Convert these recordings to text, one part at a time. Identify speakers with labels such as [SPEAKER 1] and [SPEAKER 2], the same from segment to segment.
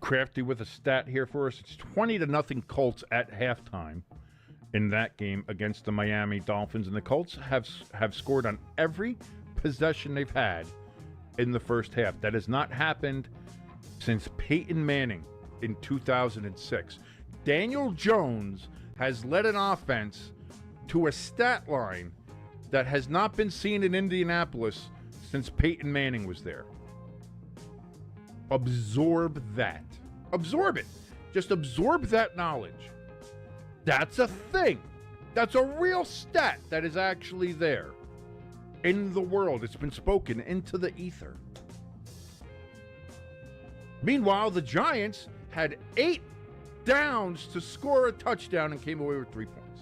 [SPEAKER 1] crafty with a stat here for us. It's 20-0 Colts at halftime in that game against the Miami Dolphins, and the Colts have scored on every possession they've had in the first half. That has not happened since Peyton Manning in 2006. Daniel Jones has led an offense to a stat line that has not been seen in Indianapolis since Peyton Manning was there. Absorb that. Absorb it. Just absorb that knowledge. That's a thing. That's a real stat that is actually there in the world. It's been spoken into the ether. Meanwhile, the Giants had 8 downs to score a touchdown and came away with 3 points.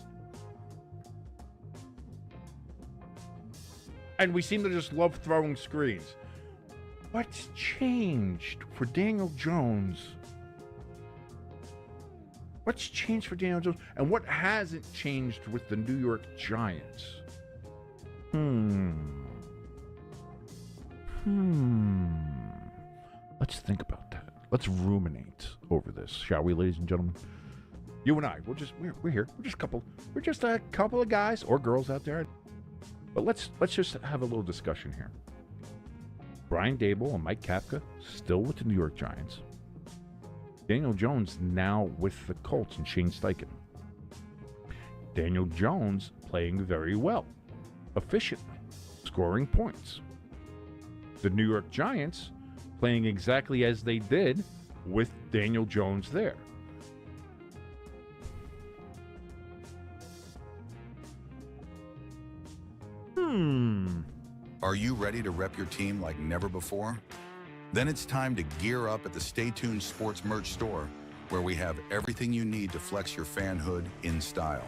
[SPEAKER 1] And we seem to just love throwing screens. What's changed for Daniel Jones? What's changed for Daniel Jones? And what hasn't changed with the New York Giants? Let's think about that. Let's ruminate over this, shall we, ladies and gentlemen? You and I, we're here. We're just a couple of guys or girls out there. But let's just have a little discussion here. Brian Daboll and Mike Kafka still with the New York Giants. Daniel Jones now with the Colts and Shane Steichen. Daniel Jones playing very well, efficiently, scoring points. The New York Giants playing exactly as they did with Daniel Jones there.
[SPEAKER 2] Are you ready to rep your team like never before? Then it's time to gear up at the Stay Tuned Sports Merch store, where we have everything you need to flex your fanhood in style.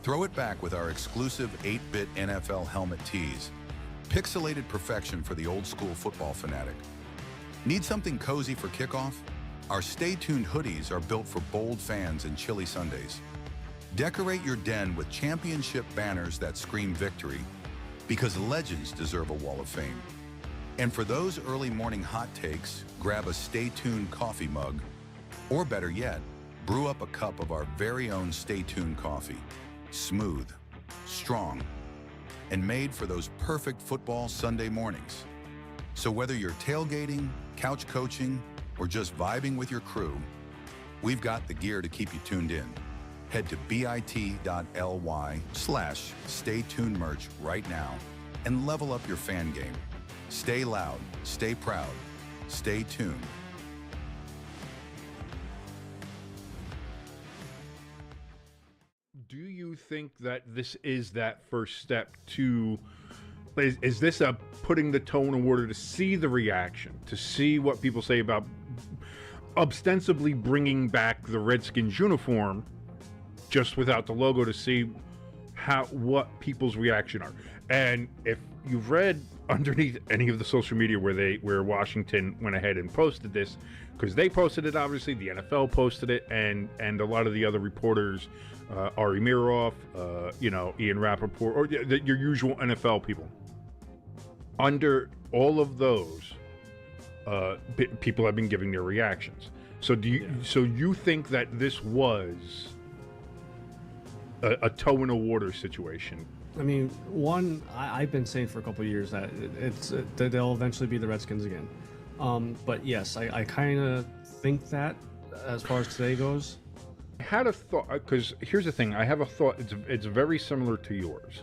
[SPEAKER 2] Throw it back with our exclusive 8-bit NFL helmet tees. Pixelated perfection for the old school football fanatic. Need something cozy for kickoff? Our Stay Tuned hoodies are built for bold fans and chilly Sundays. Decorate your den with championship banners that scream victory, because legends deserve a wall of fame. And for those early morning hot takes, grab a Stay Tuned coffee mug, or better yet, brew up a cup of our very own Stay Tuned coffee. Smooth, strong, and made for those perfect football Sunday mornings. So whether you're tailgating, couch coaching, or just vibing with your crew, we've got the gear to keep you tuned in. Head to bit.ly/StayTunedMerch right now and level up your fan game. Stay loud, stay proud, stay tuned.
[SPEAKER 1] Do you think that this is that first step to... Is this a putting the toe in the water to see the reaction, to see what people say about ostensibly bringing back the Redskins uniform just without the logo, to see what people's reaction are? And if you've read underneath any of the social media where Washington went ahead and posted this, because they posted it, obviously the NFL posted it, and a lot of the other reporters, Ari Miroff, Ian Rappaport, or your usual NFL people. Under all of those, people have been giving their reactions. So you think that this was a toe in the water situation?
[SPEAKER 3] I mean, I've been saying for a couple of years that that they'll eventually be the Redskins again. But yes, I kind of think that as far as today goes.
[SPEAKER 1] I had a thought, because here's the thing. I have a thought. It's very similar to yours,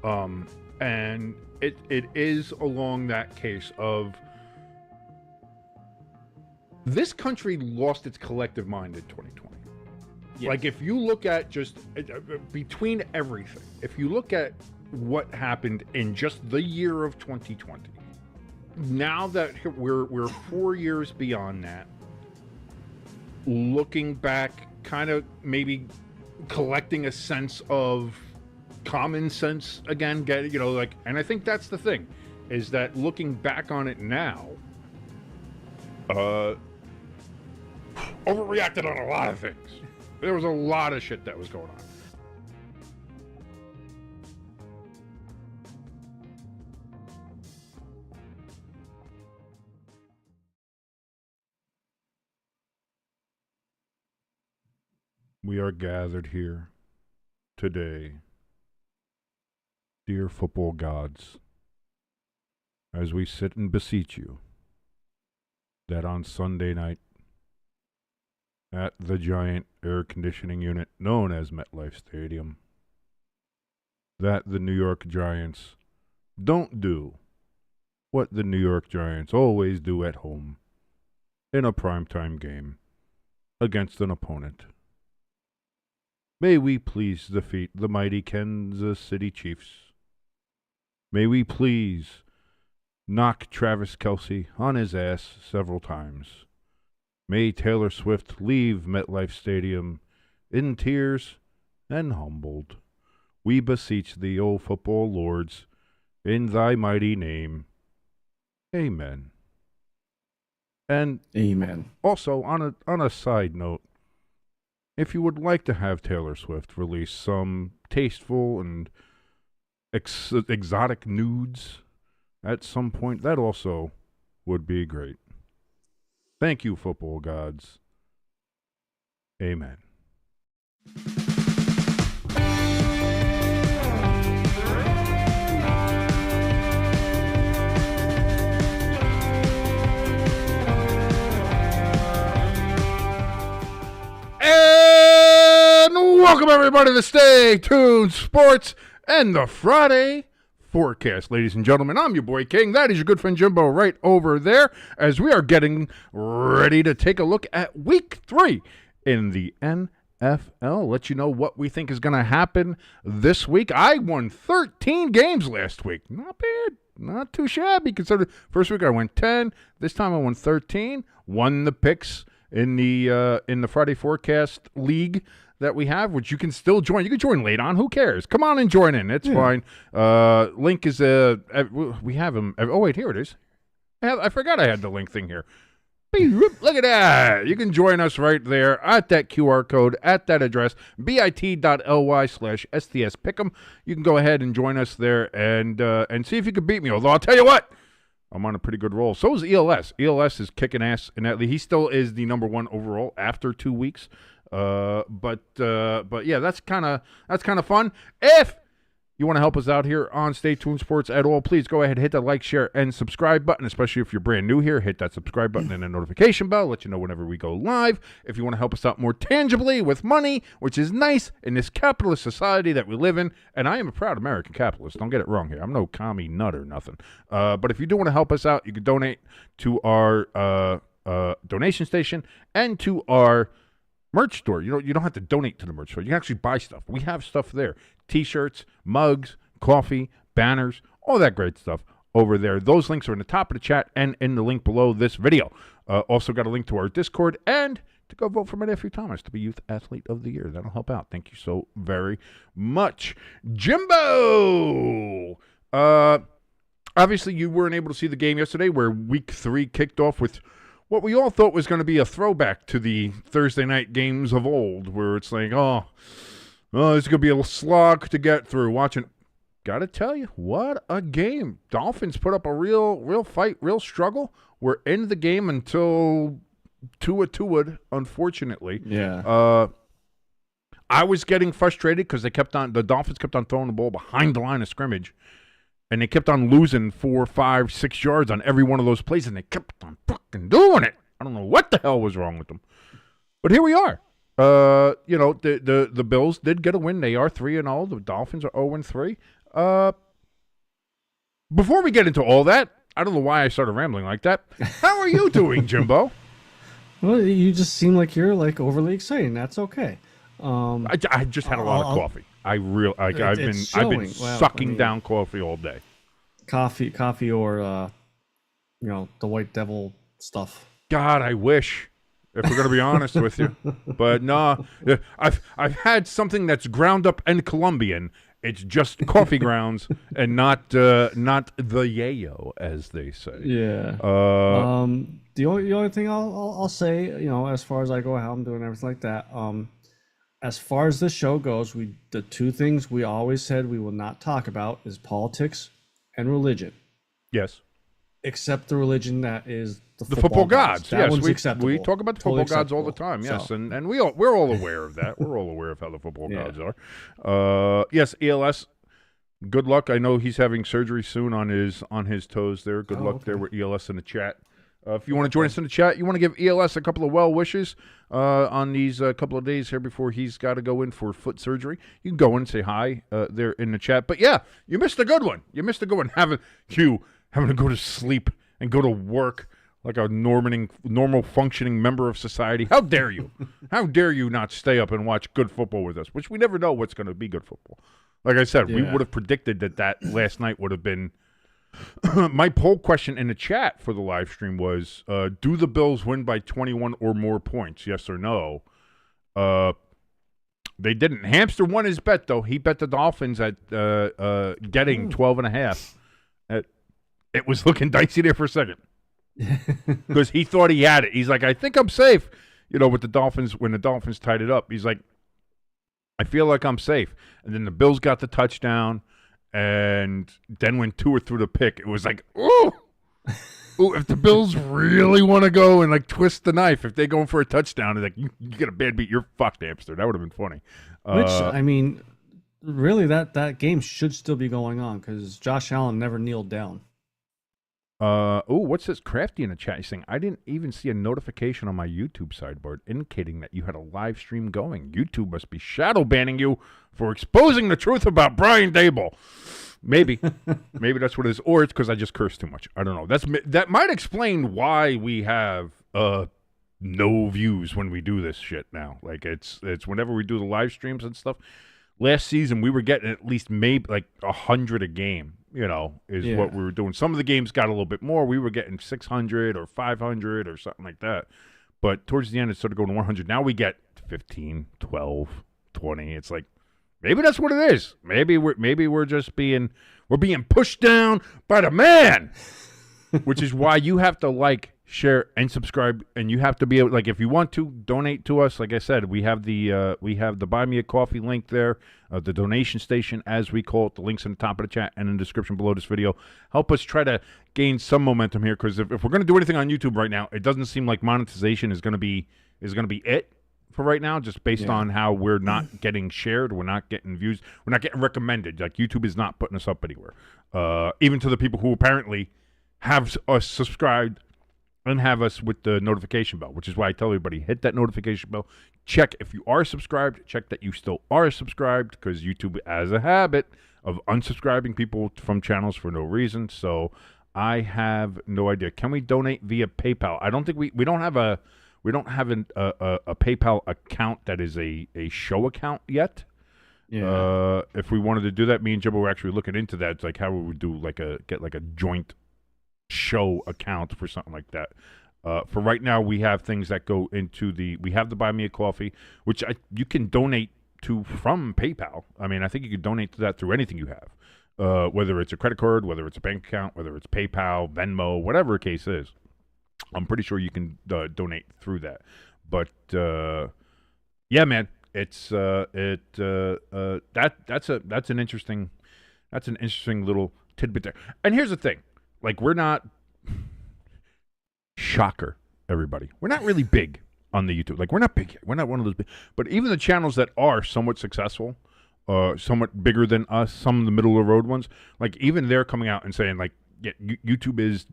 [SPEAKER 1] and it is along that case of this country lost its collective mind in 2020. Yes. Like, if you look at just between everything, if you look at what happened in just the year of 2020, now that we're 4 years beyond that, looking back, kind of maybe collecting a sense of common sense again, and I think that's the thing, is that looking back on it now, overreacted on a lot of things. There was a lot of shit that was going on. we are gathered here today, dear football gods, as we sit and beseech you that on Sunday night at the giant air conditioning unit known as MetLife Stadium, that the New York Giants don't do what the New York Giants always do at home in a primetime game against an opponent. May we please defeat the mighty Kansas City Chiefs. May we please knock Travis Kelce on his ass several times. May Taylor Swift leave MetLife Stadium in tears and humbled. We beseech thee, O football lords, in thy mighty name. Amen. And
[SPEAKER 3] Amen.
[SPEAKER 1] also, on a side note, if you would like to have Taylor Swift release some tasteful and exotic nudes at some point, that also would be great. Thank you, football gods. Amen. And welcome everybody to Stay Tuned Sports and the Friday Forecast. Ladies and gentlemen, I'm your boy King. That is your good friend Jimbo right over there as we are getting ready to take a look at week 3 in the NFL. Let you know what we think is going to happen this week. I won 13 games last week. Not bad. Not too shabby considering first week I went 10. This time I won 13. Won the picks in the Friday Forecast League that we have, which you can still join. You can join late on. Who cares? Come on and join in. It's fine. Link is we have him. Oh wait, here it is. I forgot I had the link thing here. Look at that. You can join us right there at that QR code, at that address, bit.ly/STS Pick'em. You can go ahead and join us there and see if you can beat me. Although I'll tell you what, I'm on a pretty good roll. So is ELS. ELS is kicking ass in that league. He still is the number 1 overall after 2 weeks. But yeah, that's kind of fun. If you want to help us out here on Stay Tuned Sports at all, please go ahead, hit that like, share, and subscribe button, especially if you're brand new here. Hit that subscribe button and the notification bell, let you know whenever we go live. If you want to help us out more tangibly with money, which is nice in this capitalist society that we live in, and I am a proud American capitalist, don't get it wrong here. I'm no commie nut or nothing. But if you do want to help us out, you can donate to our donation station and to our merch store. You don't have to donate to the merch store. You can actually buy stuff. We have stuff there. T-shirts, mugs, coffee, banners, all that great stuff over there. Those links are in the top of the chat and in the link below this video. Also got a link to our Discord and to go vote for my nephew Thomas to be Youth Athlete of the Year. That'll help out. Thank you so very much. Jimbo! Obviously, you weren't able to see the game yesterday where week 3 kicked off with what we all thought was going to be a throwback to the Thursday night games of old, where it's like, oh, this is going to be a slog to get through. Watching, got to tell you, what a game. Dolphins put up a real fight, real struggle. We're in the game until Tua, unfortunately.
[SPEAKER 3] Yeah.
[SPEAKER 1] I was getting frustrated because the Dolphins kept on throwing the ball behind the line of scrimmage. And they kept on losing 4, 5, 6 yards on every one of those plays, and they kept on fucking doing it. I don't know what the hell was wrong with them. But here we are. The Bills did get a win. They are 3-0. The Dolphins are 0-3. Before we get into all that, I don't know why I started rambling like that. How are you doing, Jimbo?
[SPEAKER 3] Well, you just seem like you're overly excited. That's okay.
[SPEAKER 1] I just had a lot of coffee. I've been sucking down coffee all day.
[SPEAKER 3] Coffee, or the White Devil stuff.
[SPEAKER 1] God, I wish. If we're gonna be honest with you, but no, I've had something that's ground up and Colombian. It's just coffee grounds and not the yayo, as they say.
[SPEAKER 3] Yeah. The only thing I'll say, as far as I go, how I'm doing, everything like that. As far as this show goes, the 2 things we always said we will not talk about is politics and religion.
[SPEAKER 1] Yes.
[SPEAKER 3] Accept the religion that is
[SPEAKER 1] the football gods.
[SPEAKER 3] That
[SPEAKER 1] Yes,
[SPEAKER 3] one's acceptable.
[SPEAKER 1] we talk about the
[SPEAKER 3] Totally
[SPEAKER 1] football gods all the
[SPEAKER 3] acceptable.
[SPEAKER 1] time. Yes,
[SPEAKER 3] So,
[SPEAKER 1] and we're all aware of that. We're all aware of how the football gods are. Yes, ELS. Good luck. I know he's having surgery soon on his toes there. Good luck there with ELS in the chat. If you want to join us in the chat, you want to give ELS a couple of well wishes on these couple of days here before he's got to go in for foot surgery, you can go in and say hi there in the chat. But yeah, you missed a good one. You missed a good one having to go to sleep and go to work like a normal functioning member of society. How dare you? How dare you not stay up and watch good football with us, which we never know what's going to be good football. Like I said, we would have predicted that last night would have been my poll question in the chat for the live stream was, do the Bills win by 21 or more points, yes or no? They didn't. Hamster won his bet, though. He bet the Dolphins at getting 12.5. It was looking dicey there for a second because he thought he had it. He's like, I think I'm safe. With the Dolphins, when the Dolphins tied it up, he's like, I feel like I'm safe. And then the Bills got the touchdown, and then when Tua threw the pick, it was like, ooh, if the Bills really want to go and like twist the knife, if they go in for a touchdown, it's like you get a bad beat, you're fucked, hamster. That would have been funny.
[SPEAKER 3] Which I mean, really, that game should still be going on because Josh Allen never kneeled down.
[SPEAKER 1] What's this? Crafty in the chat? He's saying, I didn't even see a notification on my YouTube sidebar indicating that you had a live stream going. YouTube must be shadow banning you for exposing the truth about Brian Daboll. Maybe. Maybe that's what it is. Or it's because I just cursed too much. I don't know. That might explain why we have no views when we do this shit now. Like, it's whenever we do the live streams and stuff. Last season, we were getting at least maybe like 100 a game, is what we were doing. Some of the games got a little bit more. We were getting 600 or 500 or something like that. But towards the end, it started going to 100. Now we get 15, 12, 20. It's like, maybe that's what it is. Maybe we're just being pushed down by the man, which is why you have to share, and subscribe, and you have to be able, if you want to donate to us. Like I said, we have the Buy Me a Coffee link there, the donation station as we call it. The link's in the top of the chat and in the description below this video. Help us try to gain some momentum here, because if we're going to do anything on YouTube right now, it doesn't seem like monetization is going to be it for right now, just based on how we're not getting shared, we're not getting views, we're not getting recommended. Like, YouTube is not putting us up anywhere, even to the people who apparently have us subscribed and have us with the notification bell, which is why I tell everybody, hit that notification bell. Check if you are subscribed. Check that you still are subscribed, because YouTube has a habit of unsubscribing people from channels for no reason. So I have no idea. Can we donate via PayPal? I don't think we don't have a PayPal account that is a show account yet. Yeah. If we wanted to do that, me and Jimbo were actually looking into that. It's like how we would do get a joint show account for something like that. For right now, we have things that go into we have the Buy Me a Coffee, which you can donate to from PayPal. I mean, I think you can donate to that through anything you have, whether it's a credit card, whether it's a bank account, whether it's PayPal, Venmo, whatever the case is. I'm pretty sure you can donate through that. But yeah, man, it's that's an interesting little tidbit there. And here's the thing. Like, we're not, shocker, everybody, we're not really big on the YouTube. Like, we're not big. We're not one of those big. But even the channels that are somewhat successful, somewhat bigger than us, some of the middle of the road ones, like, even they're coming out and saying, like, yeah, YouTube is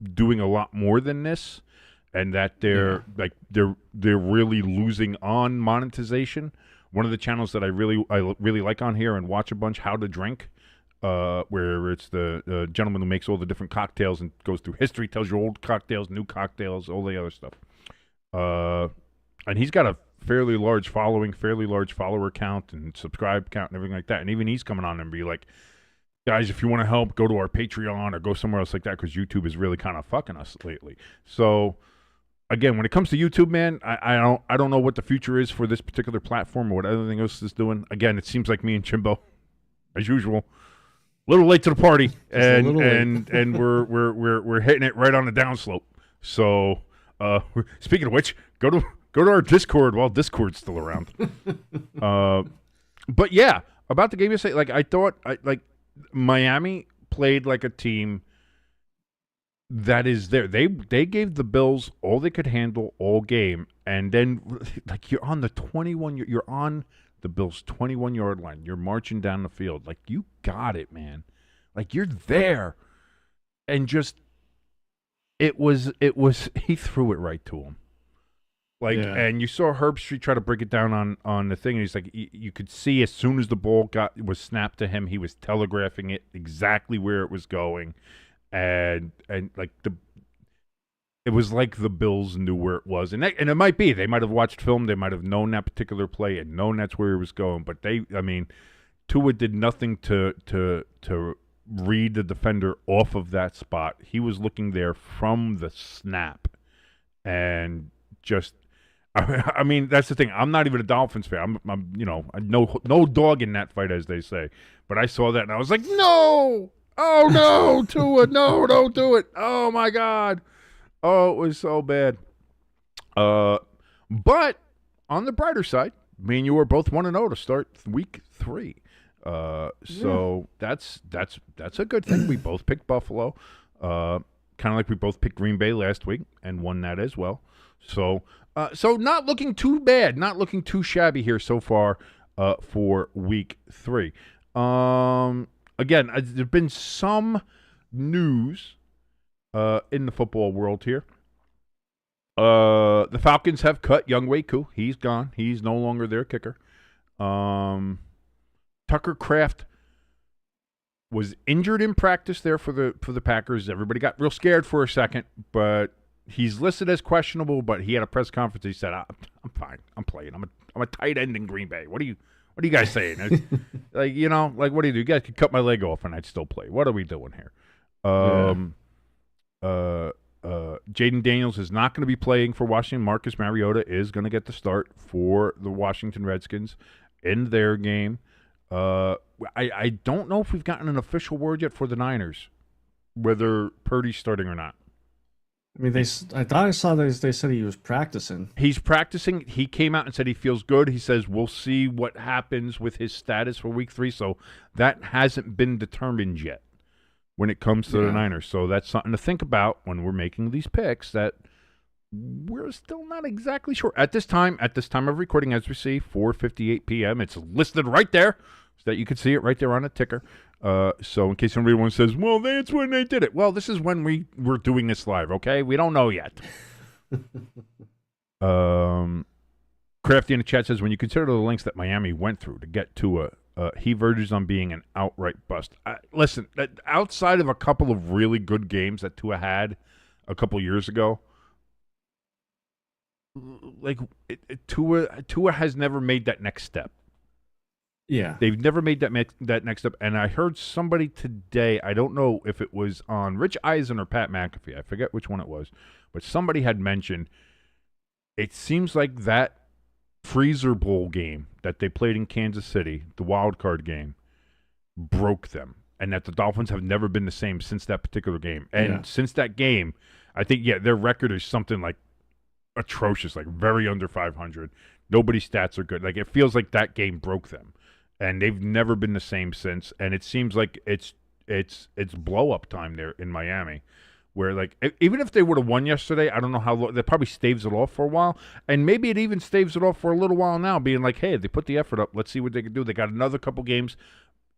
[SPEAKER 1] doing a lot more than this, and that they're really losing on monetization. One of the channels that I really like on here and watch a bunch, How to Drink, where it's the gentleman who makes all the different cocktails and goes through history, tells you old cocktails, new cocktails, all the other stuff. And he's got a fairly large following, fairly large follower count and subscribe count and everything like that. And even he's coming on and be like, guys, if you want to help, go to our Patreon or go somewhere else like that, because YouTube is really kind of fucking us lately. So, again, when it comes to YouTube, man, I don't know what the future is for this particular platform or what everything else is doing. Again, it seems like me and Jimbo, as usual, a little late to the party, and we're hitting it right on the downslope. So, speaking of which, go to our Discord while Discord's still around. But yeah, about the game yesterday, like I thought, Miami played like a team that is there. They gave the Bills all they could handle all game, and then like you're on the 21. You're on the Bills' 21-yard line. You're marching down the field. Like you got it, man. Like you're there, and just it was he threw it right to him. Like, and you saw Herbstreit try to break it down on the thing, and he's like, you could see as soon as the ball was snapped to him, he was telegraphing it exactly where it was going, and like it was like the Bills knew where it was, and it might be they might have watched film, they might have known that particular play and known that's where it was going, but Tua did nothing to read the defender off of that spot. He was looking there from the snap, and just. I mean, that's the thing. I'm not even a Dolphins fan. I'm no dog in that fight, as they say. But I saw that and I was like, no, oh no, Tua, no, don't do it. Oh my God, oh it was so bad. But on the brighter side, me and you were both 1-0 to start week 3. So that's a good thing. We both picked Buffalo, kind of like we both picked Green Bay last week and won that as well. So not looking too bad, not looking too shabby here so far for week 3. Again, there's been some news in the football world here. The Falcons have cut Younghoe Koo. He's gone. He's no longer their kicker. Tucker Kraft was injured in practice there for the Packers. Everybody got real scared for a second, but he's listed as questionable, but he had a press conference. He said, "I'm fine. I'm playing. I'm a tight end in Green Bay. What are you guys saying? Like what do you do? You guys could cut my leg off and I'd still play. What are we doing here?" Jaden Daniels is not going to be playing for Washington. Marcus Mariota is going to get the start for the Washington Redskins in their game. I don't know if we've gotten an official word yet for the Niners, whether Purdy's starting or not.
[SPEAKER 3] I mean, I thought I saw they said he was practicing.
[SPEAKER 1] He's practicing. He came out and said he feels good. He says we'll see what happens with his status for week 3. So that hasn't been determined yet when it comes to the Niners. So that's something to think about when we're making these picks, that we're still not exactly sure. At this time of recording, as we see, 4:58 p.m., it's listed right there so that you can see it right there on the ticker. So in case somebody says, well, that's when they did it. Well, this is when we're doing this live, okay? We don't know yet. Crafty in the chat says, when you consider the links that Miami went through to get Tua, he verges on being an outright bust. Listen, outside of a couple of really good games that Tua had a couple years ago, like Tua has never made that next step.
[SPEAKER 3] Yeah,
[SPEAKER 1] they've never made that next step. And I heard somebody today, I don't know if it was on Rich Eisen or Pat McAfee, I forget which one it was, but somebody had mentioned it seems like that Freezer Bowl game that they played in Kansas City, the wild card game, broke them, and that the Dolphins have never been the same since that particular game. And since that game, I think their record is something like atrocious, like very under 500. Nobody's stats are good. Like it feels like that game broke them. And they've never been the same since. And it seems like it's blow up time there in Miami, where like even if they would have won yesterday, I don't know how long, that probably staves it off for a while, and maybe it even staves it off for a little while now, being like, hey, they put the effort up. Let's see what they can do. They got another couple games,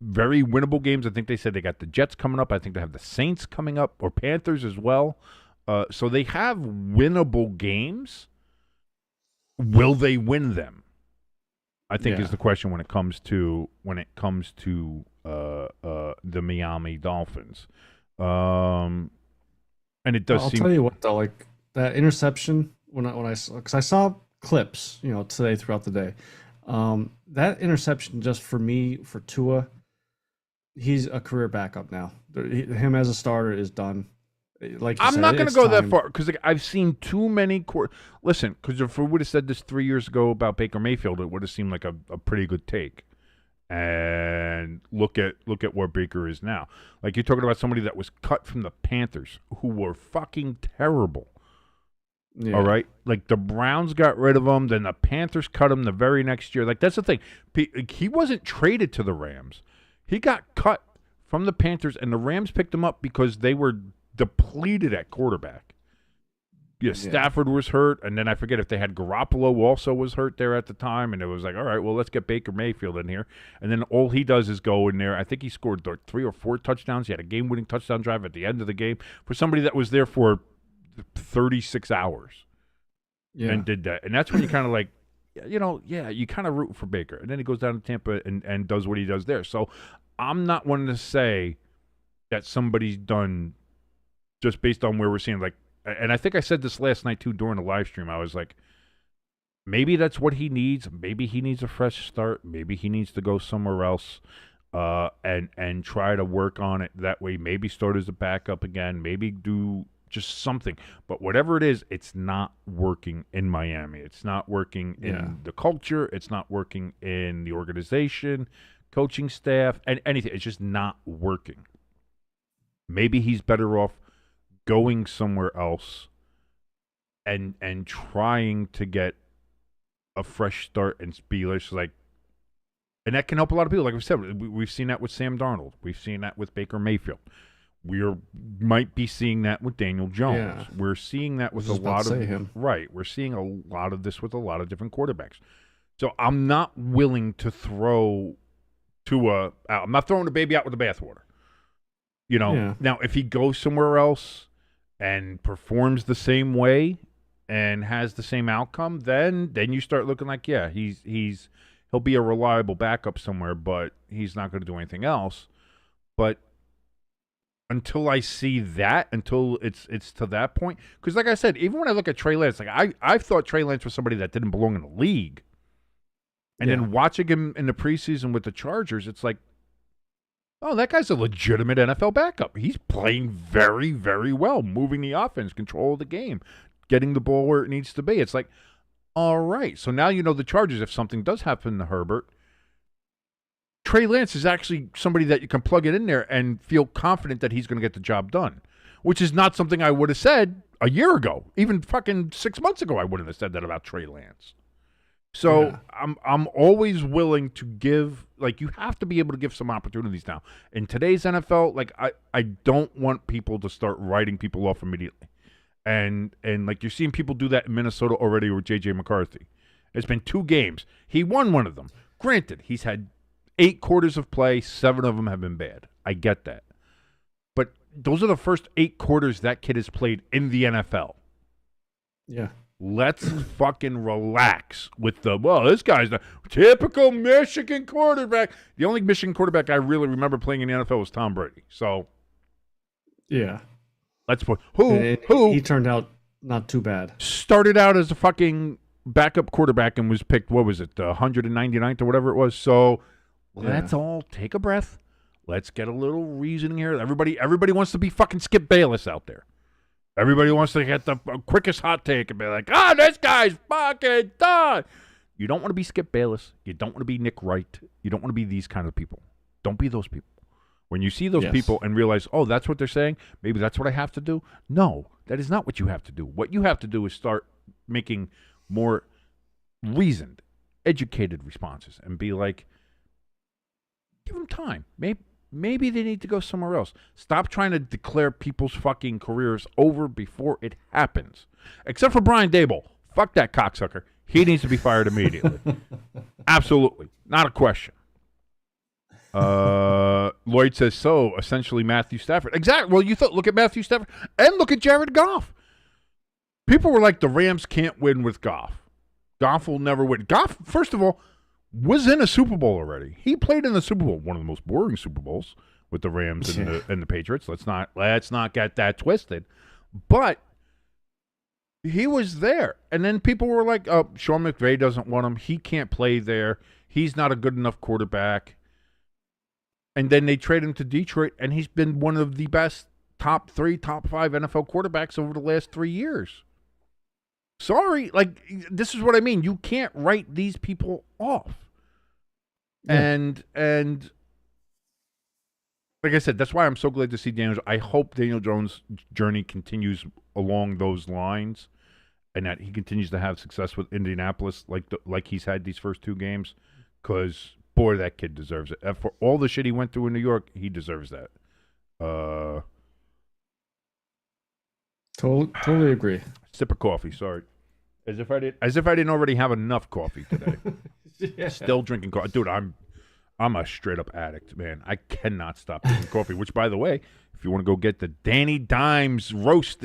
[SPEAKER 1] very winnable games. I think they said they got the Jets coming up. I think they have the Saints coming up, or Panthers as well. So they have winnable games. Will they win them? I think is the question when it comes to the Miami Dolphins, and it does.
[SPEAKER 3] I'll tell you what though, like that interception when I saw, because I saw clips, today throughout the day, that interception just for Tua, he's a career backup now. Him as a starter is done. Like
[SPEAKER 1] I'm not going to go that far because I've seen too many. Listen, because if we would have said this 3 years ago about Baker Mayfield, it would have seemed like a pretty good take. And look at where Baker is now. Like you're talking about somebody that was cut from the Panthers, who were fucking terrible. Yeah. All right, like the Browns got rid of him, then the Panthers cut him the very next year. Like that's the thing. He wasn't traded to the Rams. He got cut from the Panthers, and the Rams picked him up because they were depleted at quarterback. Yeah, Stafford was hurt, and then I forget if they had Garoppolo also was hurt there at the time, and it was like, all right, well, let's get Baker Mayfield in here. And then all he does is go in there. I think he scored 3 or 4 touchdowns. He had a game-winning touchdown drive at the end of the game for somebody that was there for 36 hours and did that. And that's when you kind of like, you kind of root for Baker. And then he goes down to Tampa and does what he does there. So I'm not one to say that somebody's done just based on where we're seeing, like, and I think I said this last night, too, during the live stream. I was like, maybe that's what he needs. Maybe he needs a fresh start. Maybe he needs to go somewhere else and try to work on it that way. Maybe start as a backup again. Maybe do just something. But whatever it is, it's not working in Miami. It's not working in the culture. It's not working in the organization, coaching staff, and anything. It's just not working. Maybe he's better off going somewhere else and trying to get a fresh start and be like, and that can help a lot of people. Like we said, we've seen that with Sam Darnold. We've seen that with Baker Mayfield. Might be seeing that with Daniel Jones. Yeah. We're seeing that with a lot of him. Right. We're seeing a lot of this with a lot of different quarterbacks. So I'm not willing to throw Tua out. I'm not throwing the baby out with the bathwater. Now if he goes somewhere else and performs the same way and has the same outcome, then you start looking like, he'll be a reliable backup somewhere, but he's not going to do anything else. But until I see that, until it's to that point, because like I said, even when I look at Trey Lance, like I thought Trey Lance was somebody that didn't belong in the league, and then watching him in the preseason with the Chargers, it's like, oh, that guy's a legitimate NFL backup. He's playing very, very well, moving the offense, control of the game, getting the ball where it needs to be. It's like, all right. So now the Chargers, if something does happen to Herbert, Trey Lance is actually somebody that you can plug it in there and feel confident that he's going to get the job done, which is not something I would have said a year ago. Even fucking 6 months ago, I wouldn't have said that about Trey Lance. So I'm always willing to give, like, you have to be able to give some opportunities now. In today's NFL, like, I don't want people to start writing people off immediately. And like, you're seeing people do that in Minnesota already with J.J. McCarthy. It's been 2 games. He won one of them. Granted, he's had 8 quarters of play. 7 of them have been bad. I get that. But those are the first 8 quarters that kid has played in the NFL.
[SPEAKER 3] Yeah.
[SPEAKER 1] Let's fucking relax with this guy's the typical Michigan quarterback. The only Michigan quarterback I really remember playing in the NFL was Tom Brady. So,
[SPEAKER 3] yeah.
[SPEAKER 1] Let's put
[SPEAKER 3] he turned out not too bad.
[SPEAKER 1] Started out as a fucking backup quarterback and was picked, what was it, 199th or whatever it was. So, let's all take a breath. Let's get a little reasoning here. Everybody wants to be fucking Skip Bayless out there. Everybody wants to get the quickest hot take and be like, this guy's fucking done. You don't want to be Skip Bayless. You don't want to be Nick Wright. You don't want to be these kind of people. Don't be those people. When you see those people and realize, that's what they're saying, maybe that's what I have to do. No, that is not what you have to do. What you have to do is start making more reasoned, educated responses and be like, give them time. Maybe they need to go somewhere else. Stop trying to declare people's fucking careers over before it happens. Except for Brian Daboll. Fuck that cocksucker. He needs to be fired immediately. Absolutely. Not a question. Lloyd says, so, essentially Matthew Stafford. Exactly. Well, look at Matthew Stafford and look at Jared Goff. People were like, the Rams can't win with Goff. Goff will never win. Goff, first of all, was in a Super Bowl already. He played in the Super Bowl, one of the most boring Super Bowls with the Rams and the Patriots. Let's not get that twisted. But he was there. And then people were like, Sean McVay doesn't want him. He can't play there. He's not a good enough quarterback. And then they trade him to Detroit, and he's been one of the best top 3, top 5 NFL quarterbacks over the last 3 years. Sorry, like, this is what I mean. You can't write these people off. Yeah. And like I said, that's why I'm so glad to see Daniel. I hope Daniel Jones' journey continues along those lines and that he continues to have success with Indianapolis like he's had these first 2 games, because, boy, that kid deserves it. And for all the shit he went through in New York, he deserves that.
[SPEAKER 3] Totally agree.
[SPEAKER 1] Sip of coffee. Sorry. As if I didn't already have enough coffee today.
[SPEAKER 3] Yeah.
[SPEAKER 1] Still drinking coffee, dude. I'm a straight up addict, man. I cannot stop drinking coffee. Which, by the way, if you want to go get the Danny Dimes roast,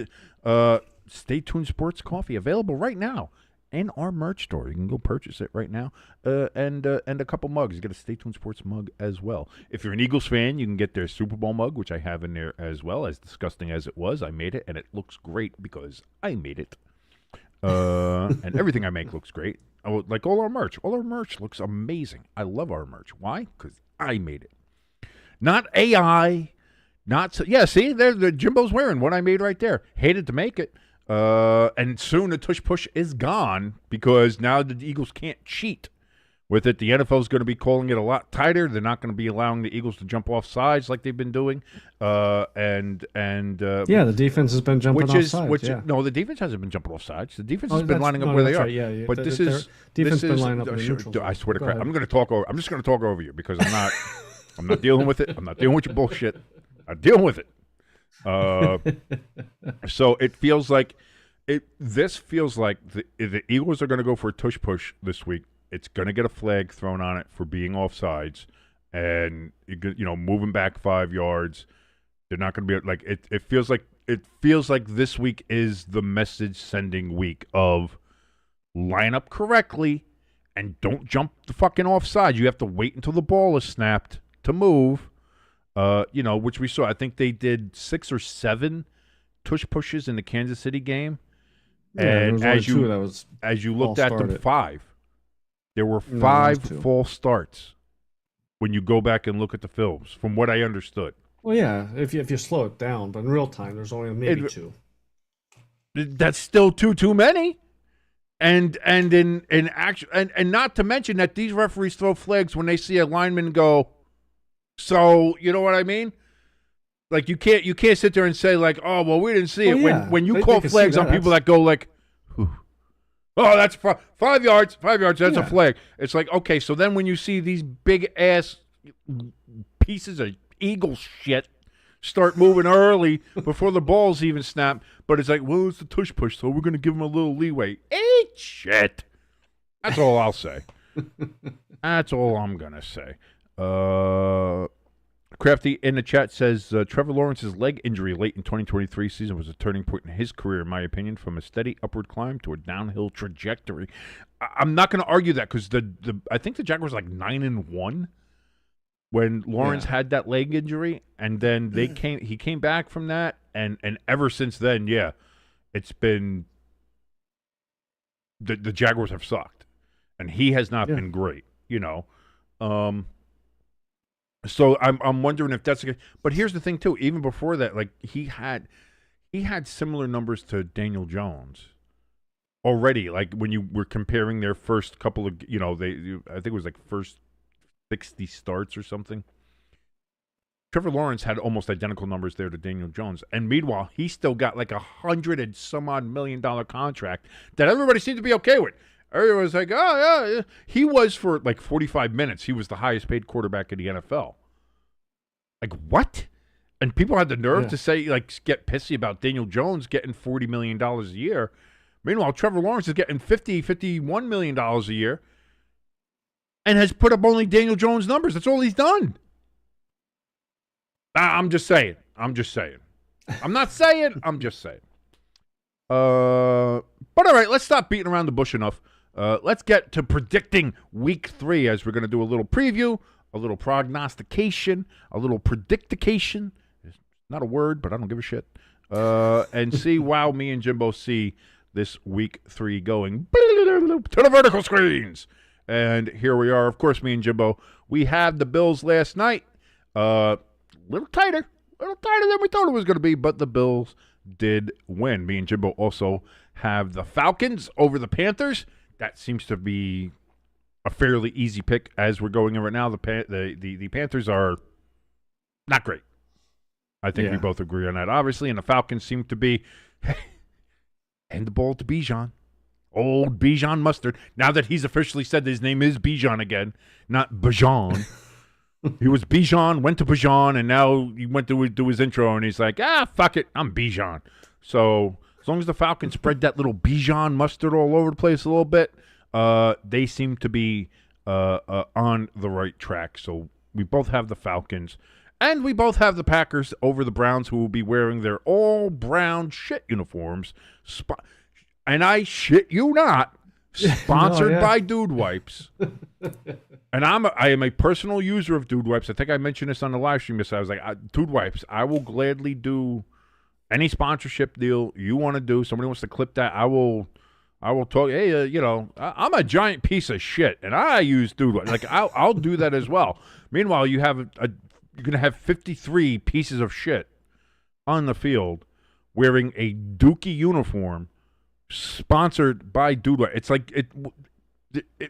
[SPEAKER 1] Stay Tuned Sports Coffee available right now in our merch store. You can go purchase it right now, and a couple mugs. You get a Stay Tuned Sports mug as well. If you're an Eagles fan, you can get their Super Bowl mug, which I have in there as well. As disgusting as it was, I made it, and it looks great because I made it. And everything I make looks great. Like all our merch. All our merch looks amazing. I love our merch. Why? Because I made it. Not AI. Yeah, see, the Jimbo's wearing what I made right there. Hated to make it. And soon the tush push is gone because now the Eagles can't cheat with it. The NFL is going to be calling it a lot tighter. They're not going to be allowing the Eagles to jump off sides like they've been doing. The
[SPEAKER 3] defense has been jumping off sides.
[SPEAKER 1] No, the defense hasn't been jumping off sides. The defense has been lining up where they are.
[SPEAKER 3] Right, yeah.
[SPEAKER 1] But defense
[SPEAKER 3] been lining up in the neutral.
[SPEAKER 1] I swear to crap. I'm just going to talk over you because I'm not dealing with it. I'm not dealing with your bullshit. I'm dealing with it. So it feels like this feels like the Eagles are going to go for a tush push this week. It's going to get a flag thrown on it for being offsides, and moving back 5 yards. They're not going to be like it. It feels like this week is the message sending week of line up correctly and don't jump the fucking offside. You have to wait until the ball is snapped to move. Which we saw. I think they did 6 or 7 tush pushes in the Kansas City game, and as you looked at them, 5. There were 5 false starts when you go back and look at the films, from what I understood.
[SPEAKER 3] Well, yeah, if you slow it down, but in real time, there's only maybe 2.
[SPEAKER 1] That's still too many. And in action, and not to mention that these referees throw flags when they see a lineman go. So you know what I mean? Like you can't sit there and say like, oh well, we didn't see it.
[SPEAKER 3] Yeah.
[SPEAKER 1] When you call flags on people that go like, oh that's 5 yards, 5 yards. That's a flag. It's like okay, so then when you see these big ass pieces of Eagle shit start moving early before the ball's even snapped, but it's like, well, it's the tush push, so we're gonna give them a little leeway. Eat shit. That's all I'll say. That's all I'm gonna say. Crafty in the chat says Trevor Lawrence's leg injury late in 2023 season was a turning point in his career, in my opinion, from a steady upward climb to a downhill trajectory. I'm not going to argue that because I think the Jaguars were like 9-1 when Lawrence had that leg injury, and then he came back from that, and ever since then, it's been the Jaguars have sucked, and he has not been great, So I'm wondering if that's but here's the thing too. Even before that, like he had similar numbers to Daniel Jones already. Like when you were comparing their first couple of, I think it was like first 60 starts or something. Trevor Lawrence had almost identical numbers there to Daniel Jones, and meanwhile he still got like $100 and some odd million contract that everybody seemed to be okay with. Everyone was like, oh, yeah. He was for like 45 minutes. He was the highest paid quarterback in the NFL. Like, what? And people had the nerve to say, like, get pissy about Daniel Jones getting $40 million a year. Meanwhile, Trevor Lawrence is getting $51 million a year and has put up only Daniel Jones numbers. That's all he's done. I'm just saying. I'm not saying. I'm just saying. But all right, let's stop beating around the bush enough. Let's get to predicting week 3 as we're going to do a little preview, a little prognostication, a little predictication. It's not a word, but I don't give a shit. And see how me and Jimbo see this week 3 going to the vertical screens. And here we are. Of course, me and Jimbo, we had the Bills last night. A little tighter than we thought it was going to be, but the Bills did win. Me and Jimbo also have the Falcons over the Panthers. That seems to be a fairly easy pick as we're going in right now. The Panthers are not great. I think we both agree on that, obviously. And the Falcons seem to be hand the ball to Bijan. Old Bijan Mustard. Now that he's officially said his name is Bijan again, not Bijan. He was Bijan, went to Bijan, and now he went to do his intro, and he's like, fuck it, I'm Bijan. So As long as the Falcons spread that little Bijan mustard all over the place a little bit, they seem to be on the right track. So we both have the Falcons, and we both have the Packers over the Browns, who will be wearing their all-brown shit uniforms. And I shit you not, sponsored by Dude Wipes. And I am a personal user of Dude Wipes. I think I mentioned this on the live stream. I was like, Dude Wipes, I will gladly do any sponsorship deal you want to do. Somebody wants to clip that, I will talk. Hey, I'm a giant piece of shit, and I use Dude Wipes. Like, I'll do that as well. Meanwhile, you're going to have 53 pieces of shit on the field wearing a Dookie uniform sponsored by Dude Wipes. It's like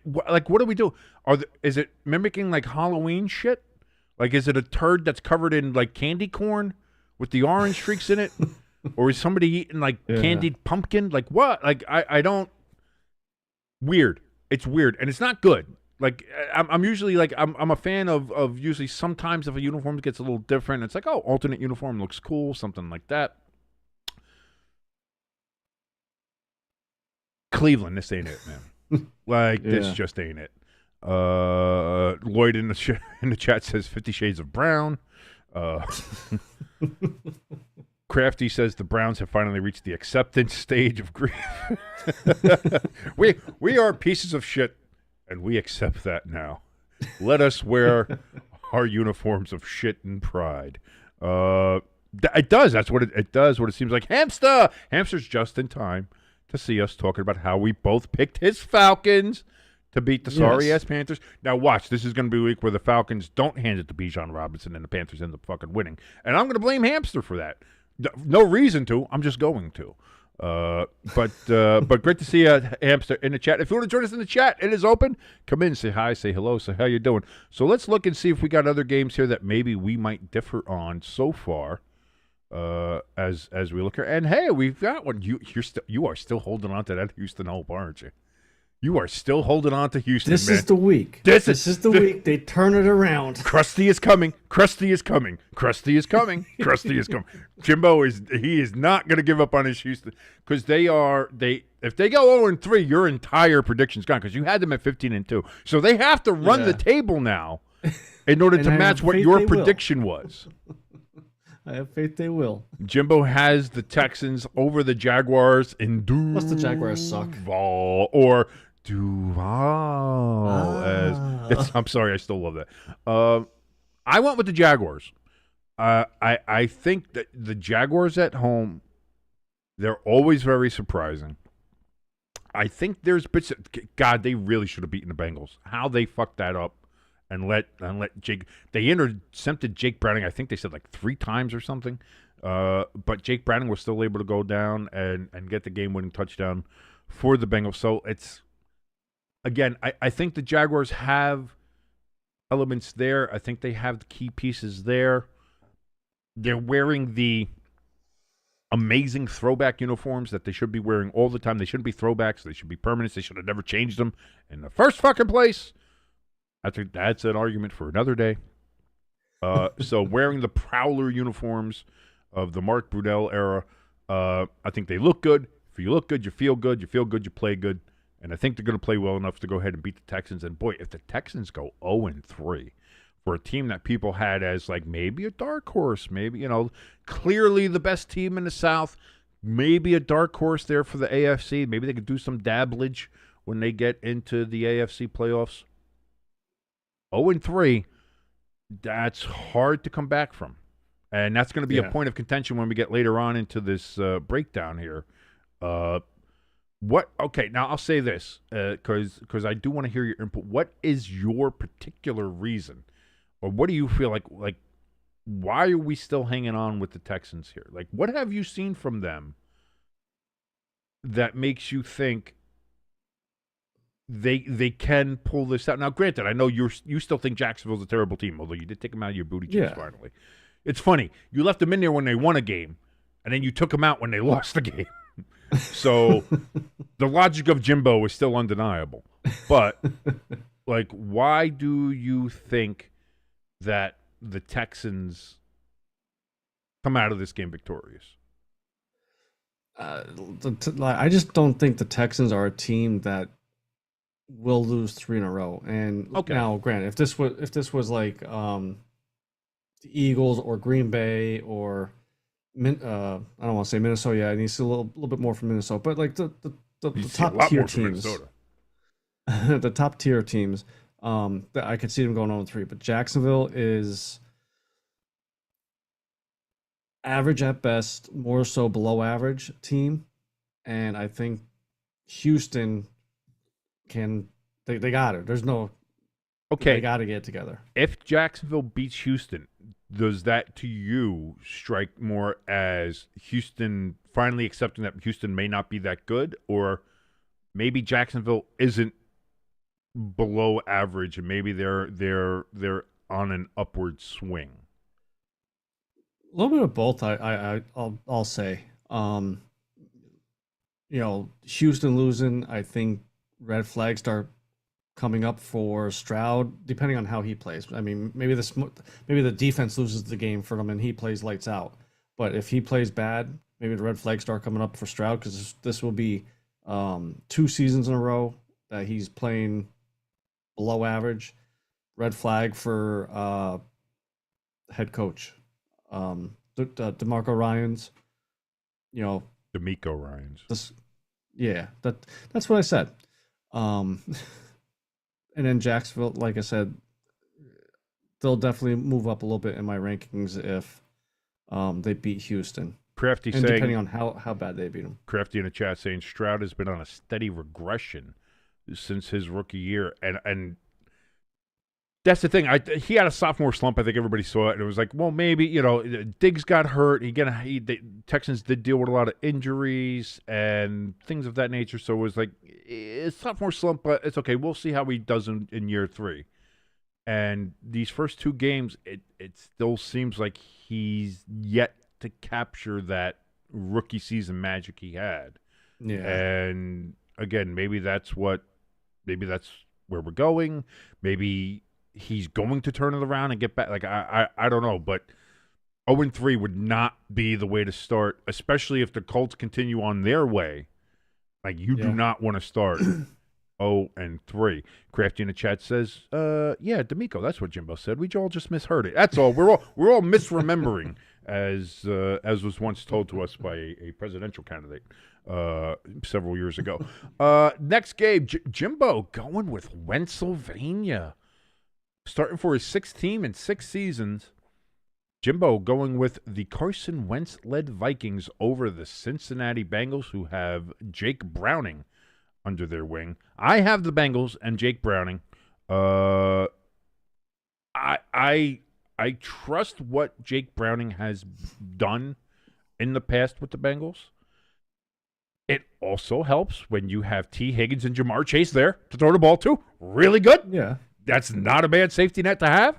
[SPEAKER 1] like, what do we do? Is it mimicking like Halloween shit? Like, is it a turd that's covered in like candy corn with the orange streaks in it? Or is somebody eating like candied pumpkin? Like what? Like I don't. Weird. It's weird, and it's not good. Like I'm usually like I'm a fan of usually sometimes if a uniform gets a little different, it's like, oh, alternate uniform looks cool, something like that. Cleveland, this ain't it, man. Like, this just ain't it. Lloyd in the chat says 50 Shades of Brown. Crafty says the Browns have finally reached the acceptance stage of grief. we are pieces of shit, and we accept that now. Let us wear our uniforms of shit and pride. It does. That's what it does. What it seems like. Hamster's just in time to see us talking about how we both picked his Falcons to beat the sorry-ass Panthers. Now, watch. This is going to be a week where the Falcons don't hand it to Bijan Robinson and the Panthers end up fucking winning. And I'm going to blame Hamster for that. No reason to. I'm just going to. But great to see Hamster in the chat. If you want to join us in the chat, it is open. Come in, say hi, say hello, say how you doing. So let's look and see if we got other games here that maybe we might differ on so far. As we look here, and hey, we've got one. You are still holding on to that Houston hope, aren't you? You are still holding on to Houston.
[SPEAKER 3] This
[SPEAKER 1] man.
[SPEAKER 3] is the week. This is the week they turn it around.
[SPEAKER 1] Krusty is coming. Krusty is coming. Krusty is coming. Krusty is coming. Jimbo is not going to give up on his Houston because if they go 0-3, your entire prediction's gone because you had them at 15-2. So they have to run the table now in order to match what your prediction was.
[SPEAKER 3] I have faith they will.
[SPEAKER 1] Jimbo has the Texans over the Jaguars in Duval.
[SPEAKER 3] Plus the Jaguars suck.
[SPEAKER 1] Or Duval. I'm sorry, I still love that. I went with the Jaguars. I think that the Jaguars at home, they're always very surprising. I think there's bits of, God, they really should have beaten the Bengals. How they fucked that up. And let Jake. They intercepted Jake Browning. I think they said like 3 times or something. But Jake Browning was still able to go down and get the game-winning touchdown for the Bengals. So it's again, I think the Jaguars have elements there. I think they have the key pieces there. They're wearing the amazing throwback uniforms that they should be wearing all the time. They shouldn't be throwbacks. They should be permanents. They should have never changed them in the first fucking place. I think that's an argument for another day. So wearing the Prowler uniforms of the Mark Brunell era, I think they look good. If you look good, you feel good. You feel good, you play good. And I think they're going to play well enough to go ahead and beat the Texans. And, boy, if the Texans go 0-3 for a team that people had as, like, maybe a dark horse, maybe, clearly the best team in the South, maybe a dark horse there for the AFC. Maybe they could do some dabblage when they get into the AFC playoffs. 0-3, that's hard to come back from. And that's going to be a point of contention when we get later on into this breakdown here. Okay, now I'll say this, because I do want to hear your input. What is your particular reason, or what do you feel like, why are we still hanging on with the Texans here? Like, what have you seen from them that makes you think they can pull this out? Now, granted, I know you still think Jacksonville's a terrible team, although you did take them out of your booty cheeks finally. It's funny. You left them in there when they won a game, and then you took them out when they lost the game. So the logic of Jimbo is still undeniable. But, why do you think that the Texans come out of this game victorious?
[SPEAKER 3] Uh, I just don't think the Texans are a team that will lose 3 in a row. And
[SPEAKER 1] Okay.
[SPEAKER 3] now, granted, if this was like the Eagles or Green Bay or I don't want to say Minnesota. Yeah, I need to see a little bit more from Minnesota, but like the
[SPEAKER 1] See a
[SPEAKER 3] top
[SPEAKER 1] lot
[SPEAKER 3] tier
[SPEAKER 1] more from
[SPEAKER 3] teams,
[SPEAKER 1] Minnesota.
[SPEAKER 3] the top tier teams, that I could see them going 0-3. But Jacksonville is average at best, more so below average team, and I think Houston can they got it. There's no they
[SPEAKER 1] Okay,
[SPEAKER 3] got to get it together.
[SPEAKER 1] if Jacksonville beats Houston, does that to you strike more as Houston finally accepting that Houston may not be that good, or maybe Jacksonville isn't below average and maybe they're on an upward swing?
[SPEAKER 3] A little bit of both. I'll say. Houston losing. I think red flags start coming up for Stroud, depending on how he plays. I mean, maybe the defense loses the game for him and he plays lights out. But if he plays bad, maybe the red flags start coming up for Stroud, because this will be 2 seasons in a row that he's playing below average. Red flag for head coach. DeMarco Ryans,
[SPEAKER 1] D'Amico Ryans.
[SPEAKER 3] that's what I said. And then Jacksonville, like I said, they'll definitely move up a little bit in my rankings if they beat Houston.
[SPEAKER 1] Crafty
[SPEAKER 3] And
[SPEAKER 1] saying,
[SPEAKER 3] depending on how bad they beat them.
[SPEAKER 1] Crafty in the chat saying Stroud has been on a steady regression since his rookie year, and that's the thing. He had a sophomore slump. I think everybody saw it, and it was like, well, maybe Diggs got hurt. The Texans did deal with a lot of injuries and things of that nature. So it was like it's sophomore slump, but it's okay. We'll see how he does in year 3. And these first 2 games, it still seems like he's yet to capture that rookie season magic he had.
[SPEAKER 3] Yeah.
[SPEAKER 1] And again, maybe that's where we're going. Maybe he's going to turn it around and get back. Like I don't know, but 0-3 would not be the way to start, especially if the Colts continue on their way. Like you do not want to start 0-3. Crafty in the chat says, yeah, D'Amico, that's what Jimbo said. We all just misheard it. That's all. We're all misremembering, as was once told to us by a presidential candidate several years ago. Next game, Jimbo going with Pennsylvania. Starting for his 6th team in 6 seasons, Jimbo going with the Carson Wentz-led Vikings over the Cincinnati Bengals, who have Jake Browning under their wing. I have the Bengals and Jake Browning. I trust what Jake Browning has done in the past with the Bengals. It also helps when you have T. Higgins and Jamar Chase there to throw the ball to. Really good.
[SPEAKER 3] Yeah.
[SPEAKER 1] That's not a bad safety net to have.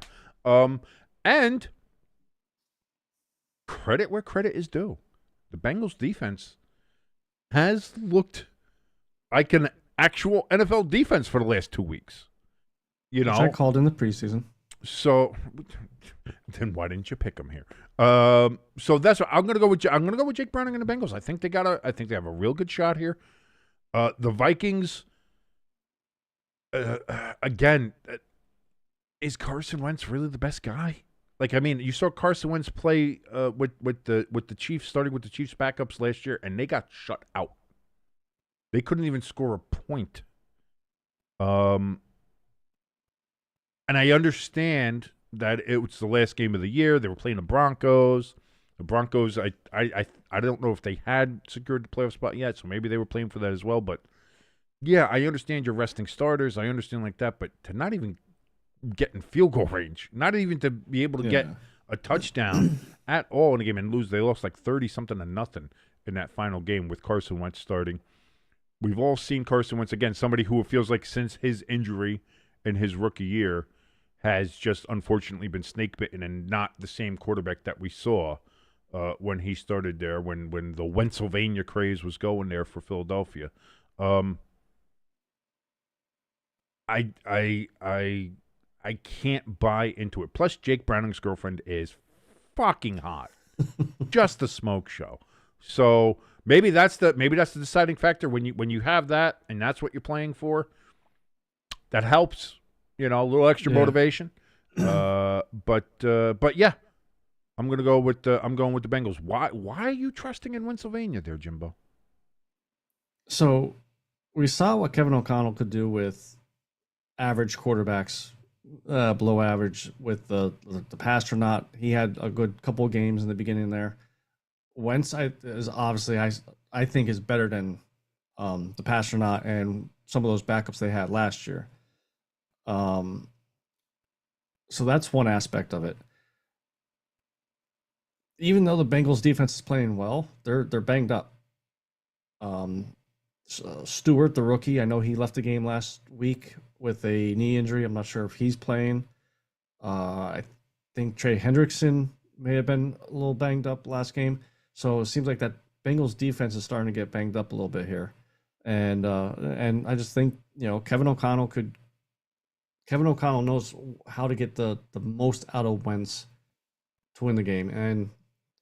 [SPEAKER 1] And credit where credit is due. The Bengals defense has looked like an actual NFL defense for the last 2 weeks.
[SPEAKER 3] Which I called in the preseason.
[SPEAKER 1] So then why didn't you pick them here? So that's what I'm going to go with. I'm going to go with Jake Browning and the Bengals. I think they have a real good shot here. The Vikings. Again, is Carson Wentz really the best guy? Like, I mean, you saw Carson Wentz play with the Chiefs, starting with the Chiefs backups last year, and they got shut out. They couldn't even score a point. And I understand that it was the last game of the year. They were playing the Broncos. The Broncos, I don't know if they had secured the playoff spot yet, so maybe they were playing for that as well, but yeah, I understand you're resting starters. I understand like that, but to not even get in field goal range, not even to be able to get a touchdown at all in a game and lose. They lost like 30-something to nothing in that final game with Carson Wentz starting. We've all seen Carson Wentz, again, somebody who it feels like since his injury in his rookie year has just unfortunately been snake bitten and not the same quarterback that we saw when he started there, when the Pennsylvania craze was going there for Philadelphia. I can't buy into it. Plus, Jake Browning's girlfriend is fucking hot. Just a smoke show. So Maybe that's the deciding factor when you have that and that's what you're playing for. That helps, a little extra motivation. But yeah, I'm going with the Bengals. Why are you trusting in Pennsylvania there, Jimbo?
[SPEAKER 3] So we saw what Kevin O'Connell could do with average quarterbacks, below average with the Pasternaut. He had a good couple of games in the beginning there. Wentz is obviously I think is better than the Pasternaut and some of those backups they had last year. So that's one aspect of it. Even though the Bengals defense is playing well, they're banged up. Stewart, the rookie, I know he left the game last week with a knee injury. I'm not sure if he's playing. I think Trey Hendrickson may have been a little banged up last game. So it seems like that Bengals defense is starting to get banged up a little bit here. And I just think, Kevin O'Connell knows how to get the most out of Wentz to win the game. And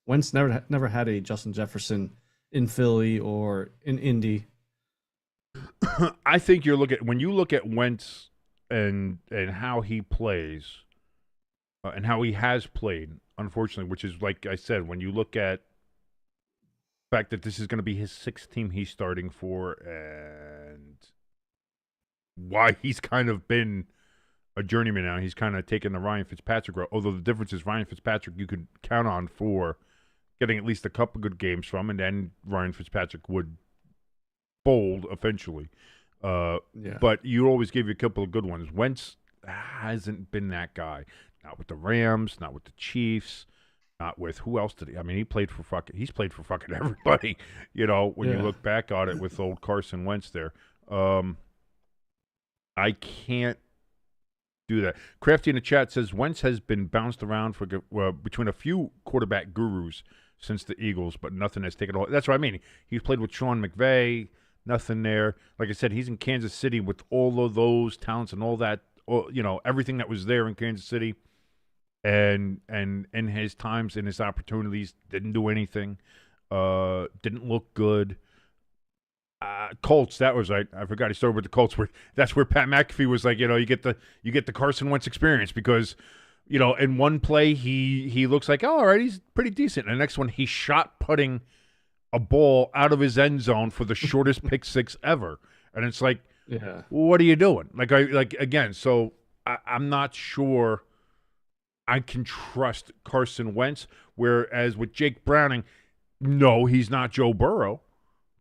[SPEAKER 3] Wentz never had a Justin Jefferson in Philly or in Indy.
[SPEAKER 1] I think when you look at Wentz and how he plays and how he has played, unfortunately, which is like I said, when you look at the fact that this is going to be his sixth team he's starting for and why he's kind of been a journeyman now. He's kind of taken the Ryan Fitzpatrick route, although the difference is Ryan Fitzpatrick you could count on for getting at least a couple good games from, and then Ryan Fitzpatrick would fold eventually. But you always give you a couple of good ones. Wentz hasn't been that guy. Not with the Rams, not with the Chiefs, not with who else did he? I mean, he's played for fucking everybody. When you look back on it with old Carson Wentz there, I can't do that. Crafty in the chat says Wentz has been bounced around for between a few quarterback gurus since the Eagles, but nothing has taken a hold. That's what I mean. He's played with Sean McVay. Nothing there. Like I said, he's in Kansas City with all of those talents and all that, everything that was there in Kansas City. And in his times, in his opportunities, didn't do anything. Didn't look good. Colts, that was right. I forgot he started with the Colts. That's where Pat McAfee was like, you get the Carson Wentz experience because, in one play he looks like, oh, all right, he's pretty decent. And the next one he shot putting a ball out of his end zone for the shortest pick six ever, and it's like, what are you doing? So I'm not sure I can trust Carson Wentz. Whereas with Jake Browning, no, he's not Joe Burrow,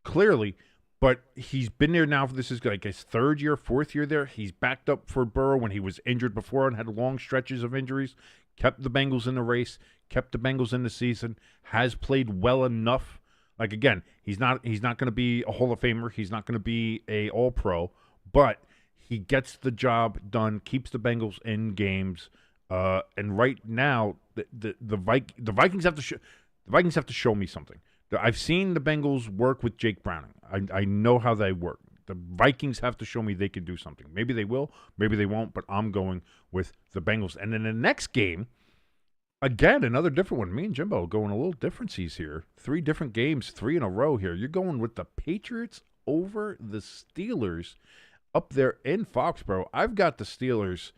[SPEAKER 1] clearly, but he's been there now. This is like his third year, fourth year there. He's backed up for Burrow when he was injured before and had long stretches of injuries. Kept the Bengals in the race, kept the Bengals in the season. Has played well enough. Like, again, he's not going to be a Hall of Famer. He's not going to be a All-Pro, but he gets the job done, keeps the Bengals in games. And right now, the Vikings have to show me something. I've seen the Bengals work with Jake Browning. I know how they work. The Vikings have to show me they can do something. Maybe they will, maybe they won't, but I'm going with the Bengals. And then the next game, again, another different one. Me and Jimbo going a little differences here. 3 different games, 3 in a row here. You're going with the Patriots over the Steelers up there in Foxborough. I've got the Steelers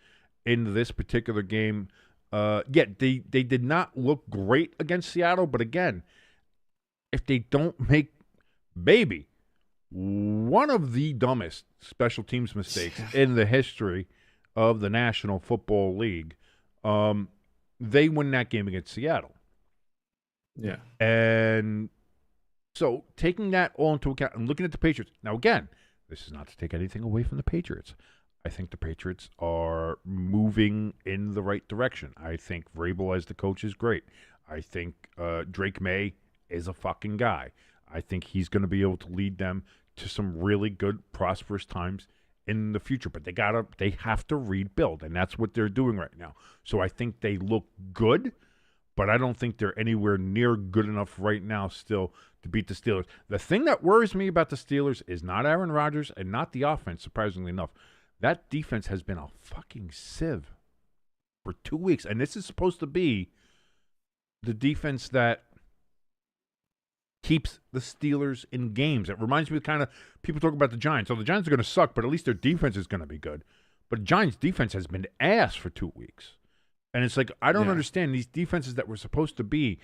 [SPEAKER 1] in this particular game. They did not look great against Seattle, but again, if they don't make one of the dumbest special teams mistakes in the history of the National Football League, they win that game against Seattle.
[SPEAKER 3] Yeah.
[SPEAKER 1] And so taking that all into account and looking at the Patriots. Now, again, this is not to take anything away from the Patriots. I think the Patriots are moving in the right direction. I think Vrabel as the coach is great. I think Drake May is a fucking guy. I think he's going to be able to lead them to some really good, prosperous times in the future. But they have to rebuild, and that's what they're doing right now. So I think they look good, but I don't think they're anywhere near good enough right now still to beat the Steelers. The thing that worries me about the Steelers is not Aaron Rodgers and not the offense, surprisingly enough. That defense has been a fucking sieve for 2 weeks. And this is supposed to be the defense that keeps the Steelers in games. It reminds me of kind of people talk about the Giants. So the Giants are going to suck, but at least their defense is going to be good. But the Giants' defense has been ass for 2 weeks. And it's like, I don't understand these defenses that were supposed to be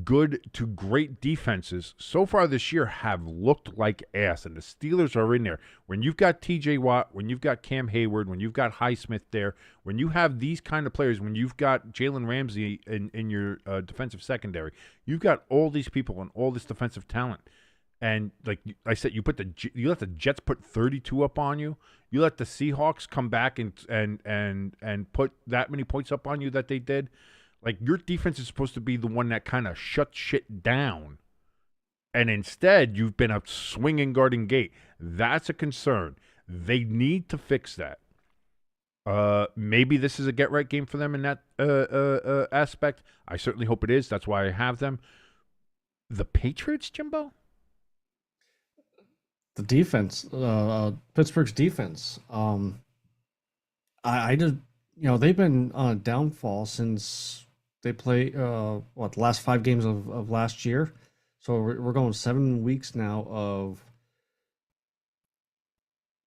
[SPEAKER 1] good to great defenses so far this year have looked like ass, and the Steelers are in there. When you've got TJ Watt, when you've got Cam Hayward, when you've got Highsmith there, when you have these kind of players, when you've got Jalen Ramsey in your defensive secondary, you've got all these people and all this defensive talent. And like I said, you let the Jets put 32 up on you. You let the Seahawks come back and put that many points up on you that they did. Like, your defense is supposed to be the one that kind of shuts shit down. And instead, you've been a swinging guarding gate. That's a concern. They need to fix that. Maybe this is a get-right game for them in that aspect. I certainly hope it is. That's why I have them. The Patriots, Jimbo?
[SPEAKER 3] The defense, Pittsburgh's defense. I just, they've been on a downfall since they play the last 5 games of last year. So we're going 7 weeks now of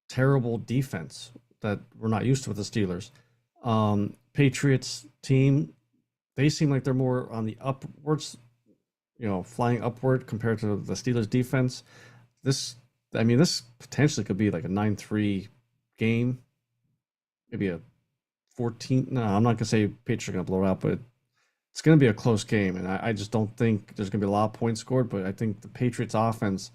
[SPEAKER 3] terrible defense that we're not used to with the Steelers. Patriots team, they seem like they're more on the upwards, flying upward compared to the Steelers defense. This potentially could be like a 9-3 game, maybe a 14. No, I'm not gonna say Patriots are gonna blow it out, but it's gonna be a close game, and I just don't think there's gonna be a lot of points scored. But I think the Patriots offense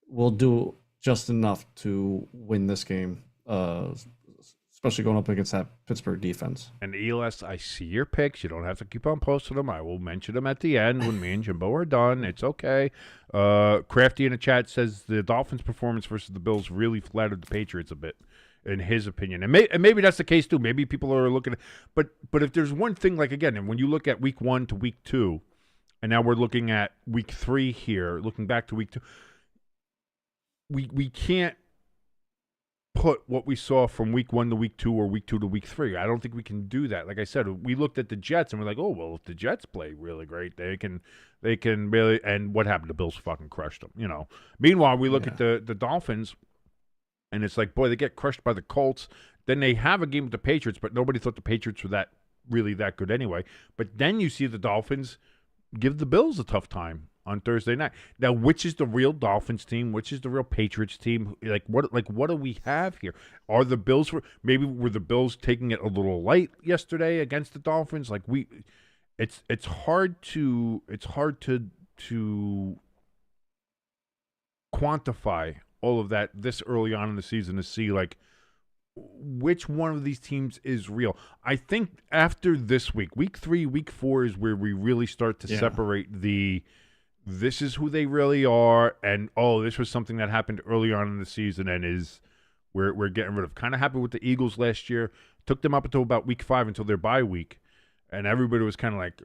[SPEAKER 3] will do just enough to win this game, especially going up against that Pittsburgh defense.
[SPEAKER 1] And ELS, I see your picks. You don't have to keep on posting them. I will mention them at the end when me and Jimbo are done. It's okay. Crafty in the chat says the Dolphins' performance versus the Bills really flattered the Patriots a bit, in his opinion. And maybe that's the case, too. Maybe people are looking at but if there's one thing, like, again, and when you look at week 1 to week 2, and now we're looking at week 3 here, looking back to week 2, we can't put what we saw from week 1 to week 2 or week 2 to week 3. I don't think we can do that. Like I said, we looked at the Jets and we're like, oh, well, if the Jets play really great, they can really, and what happened? The Bills fucking crushed them, Meanwhile, we look at the Dolphins, and it's like, boy, they get crushed by the Colts. Then they have a game with the Patriots, but nobody thought the Patriots were really that good anyway. But then you see the Dolphins give the Bills a tough time on Thursday night. Now, which is the real Dolphins team? Which is the real Patriots team? What do we have here? Are the Bills maybe were the Bills taking it a little light yesterday against the Dolphins? It's hard to quantify all of that this early on in the season to see which one of these teams is real. I think after this week 3, week 4 is where we really start to separate this is who they really are, and this was something that happened early on in the season and we're getting rid of. Kind of happened with the Eagles last year. Took them up until about week 5 until their bye week, and everybody was kind of like,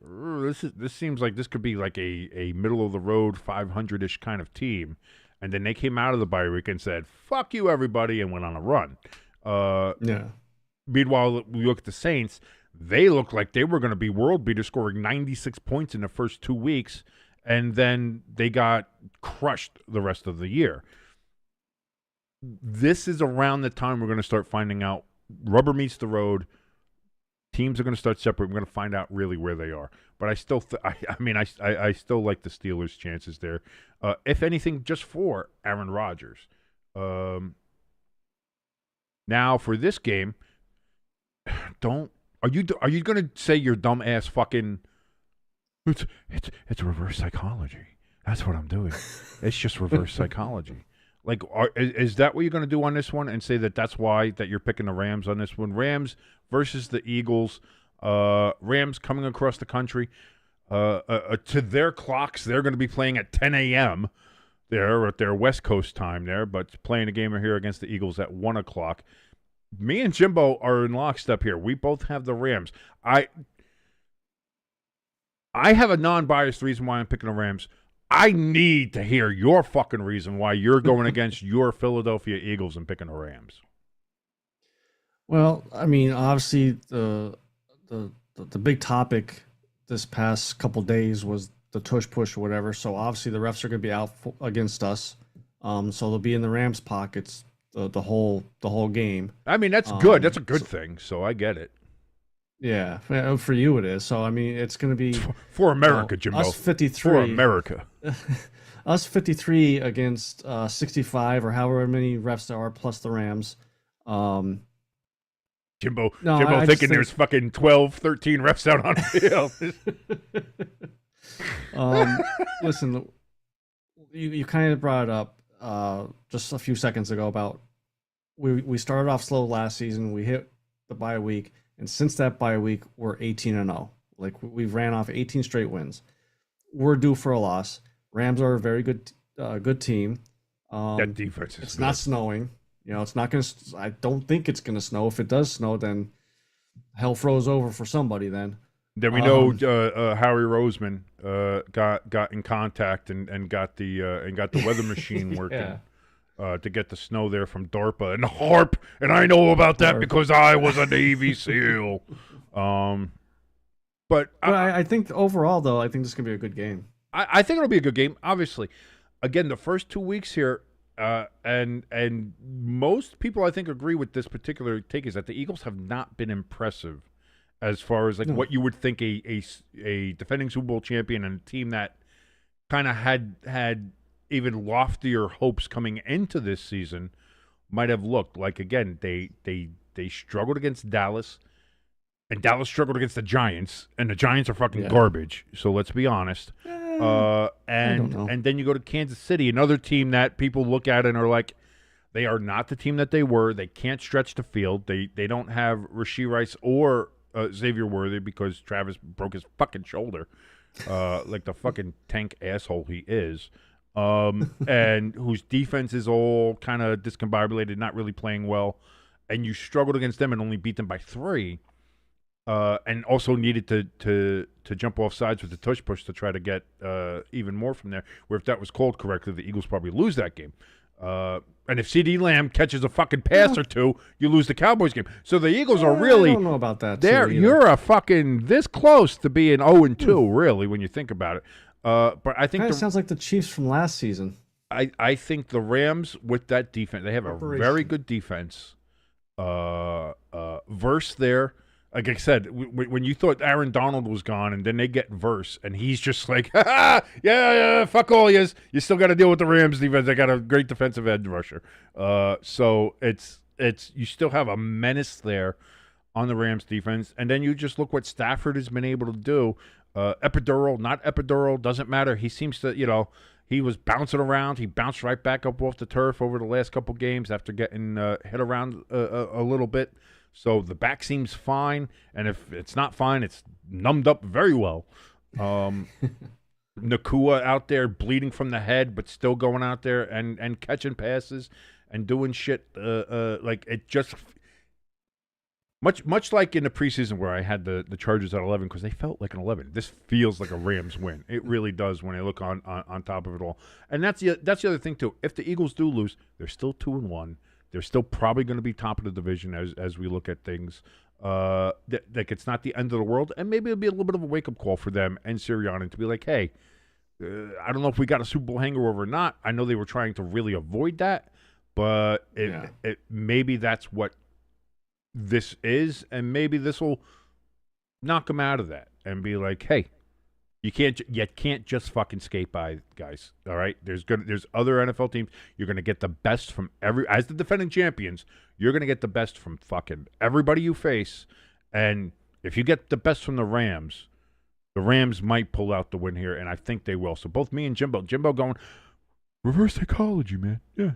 [SPEAKER 1] this seems like this could be like a middle of the road 500-ish kind of team. And then they came out of the bye week and said, fuck you, everybody, and went on a run. Meanwhile, we look at the Saints. They looked like they were going to be world beaters, scoring 96 points in the first 2 weeks, and then they got crushed the rest of the year. This is around the time we're going to start finding out rubber meets the road. Teams are going to start separating. We're going to find out really where they are. But I still, I still like the Steelers' chances there. If anything, just for Aaron Rodgers. Now for this game, are you going to say your dumb ass fucking? It's reverse psychology. That's what I'm doing. It's just reverse psychology. Is that what you're going to do on this one and say that's why that you're picking the Rams on this one? Rams versus the Eagles. Rams coming across the country. To their clocks, they're going to be playing at 10 a.m. They're at their West Coast time there, but playing a game here against the Eagles at 1 o'clock. Me and Jimbo are in lockstep here. We both have the Rams. I have a non-biased reason why I'm picking the Rams. I need to hear your fucking reason why you're going against your Philadelphia Eagles and picking the Rams.
[SPEAKER 3] Well, I mean, obviously the big topic this past couple days was the tush push or whatever. So obviously the refs are going to be out against us. So they'll be in the Rams' pockets the whole game.
[SPEAKER 1] I mean, that's good. That's a good thing. So I get it.
[SPEAKER 3] Yeah, for you it is. So I mean, it's going to be
[SPEAKER 1] for America, Jimbo.
[SPEAKER 3] Us 53
[SPEAKER 1] for America.
[SPEAKER 3] Us 53 against 65 or however many refs there are plus the Rams.
[SPEAKER 1] Jimbo thinking there's fucking 12, 13 refs out on the field.
[SPEAKER 3] Listen, you kind of brought it up just a few seconds ago about we started off slow last season. We hit the bye week, and since that bye week, we're 18-0. Like we've ran off 18 straight wins. We're due for a loss. Rams are a very good team.
[SPEAKER 1] That defense is
[SPEAKER 3] It's
[SPEAKER 1] good.
[SPEAKER 3] not snowing. It's not going to. I don't think it's going to snow. If it does snow, then hell froze over for somebody. Then
[SPEAKER 1] we know Howie Roseman got in contact and got the weather machine working to get the snow there from DARPA and HARP, and I know about that because I was a Navy SEAL. But
[SPEAKER 3] I think overall, though, I think this is going to be a good game.
[SPEAKER 1] I think it'll be a good game. Obviously, again, the first 2 weeks here. And most people I think agree with this particular take is that the Eagles have not been impressive as far as what you would think a defending Super Bowl champion and a team that kind of had even loftier hopes coming into this season might have looked like. Again, they struggled against Dallas, and Dallas struggled against the Giants, and the Giants are fucking garbage. So let's be honest. And then you go to Kansas City, another team that people look at and are like, they are not the team that they were. They can't stretch the field. They don't have Rashee Rice or Xavier Worthy because Travis broke his fucking shoulder, like the fucking tank asshole he is. And whose defense is all kind of discombobulated, not really playing well. And you struggled against them and only beat them by 3. And also needed to jump off sides with the tush push to try to get even more from there. Where if that was called correctly, the Eagles probably lose that game. And if CD Lamb catches a fucking pass or two, you lose the Cowboys game. So the Eagles are really.
[SPEAKER 3] I don't know about that.
[SPEAKER 1] You're a fucking this close to being 0-2, really, when you think about it. But I think
[SPEAKER 3] it sounds like the Chiefs from last season.
[SPEAKER 1] I think the Rams with that defense, they have a very good defense. Verse there. Like I said, when you thought Aaron Donald was gone, and then they get Verse, and he's just like, yeah, fuck all yous. You still got to deal with the Rams defense. They got a great defensive edge rusher. So it's you still have a menace there on the Rams defense, and then you just look what Stafford has been able to do. Epidural, not epidural, doesn't matter. He seems to, he was bouncing around. He bounced right back up off the turf over the last couple games after getting hit around a little bit. So the back seems fine, and if it's not fine, it's numbed up very well. Nakua out there bleeding from the head, but still going out there and catching passes and doing shit. Like it just much like in the preseason where I had the Chargers at 11 because they felt like an 11. This feels like a Rams win. It really does when I look on top of it all. And that's the other thing too. If the Eagles do lose, they're still 2-1. They're still probably going to be top of the division as we look at things. Like it's not the end of the world, and maybe it'll be a little bit of a wake-up call for them and Sirianni to be like, hey, I don't know if we got a Super Bowl hangover or not. I know they were trying to really avoid that, but it maybe that's what this is, and maybe this will knock them out of that and be like, hey, you can't just fucking skate by, guys. All right, there's other NFL teams. You're gonna get the best from as the defending champions. You're gonna get the best from fucking everybody you face, and if you get the best from the Rams might pull out the win here, and I think they will. So both me and Jimbo going reverse psychology, man. Yeah,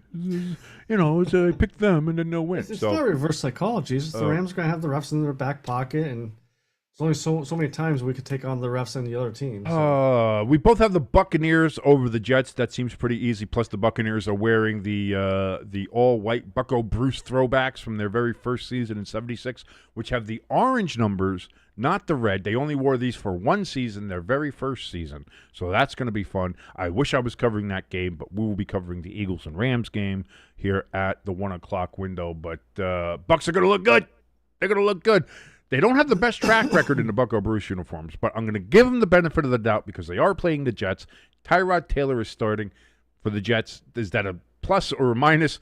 [SPEAKER 1] it's I pick them and then they'll win.
[SPEAKER 3] It's not reverse psychology. It's just the Rams are gonna have the refs in their back pocket and. There's only so many times we could take on the refs and the other teams. So.
[SPEAKER 1] We both have the Buccaneers over the Jets. That seems pretty easy. Plus, the Buccaneers are wearing the all-white Bucko Bruce throwbacks from their very first season in '76, which have the orange numbers, not the red. They only wore these for one season, their very first season. So that's going to be fun. I wish I was covering that game, but we will be covering the Eagles and Rams game here at the 1 o'clock window. But Bucs are going to look good. They're going to look good. They don't have the best track record in the Bucco Bruce uniforms, but I'm going to give them the benefit of the doubt because they are playing the Jets. Tyrod Taylor is starting for the Jets. Is that a plus or a minus?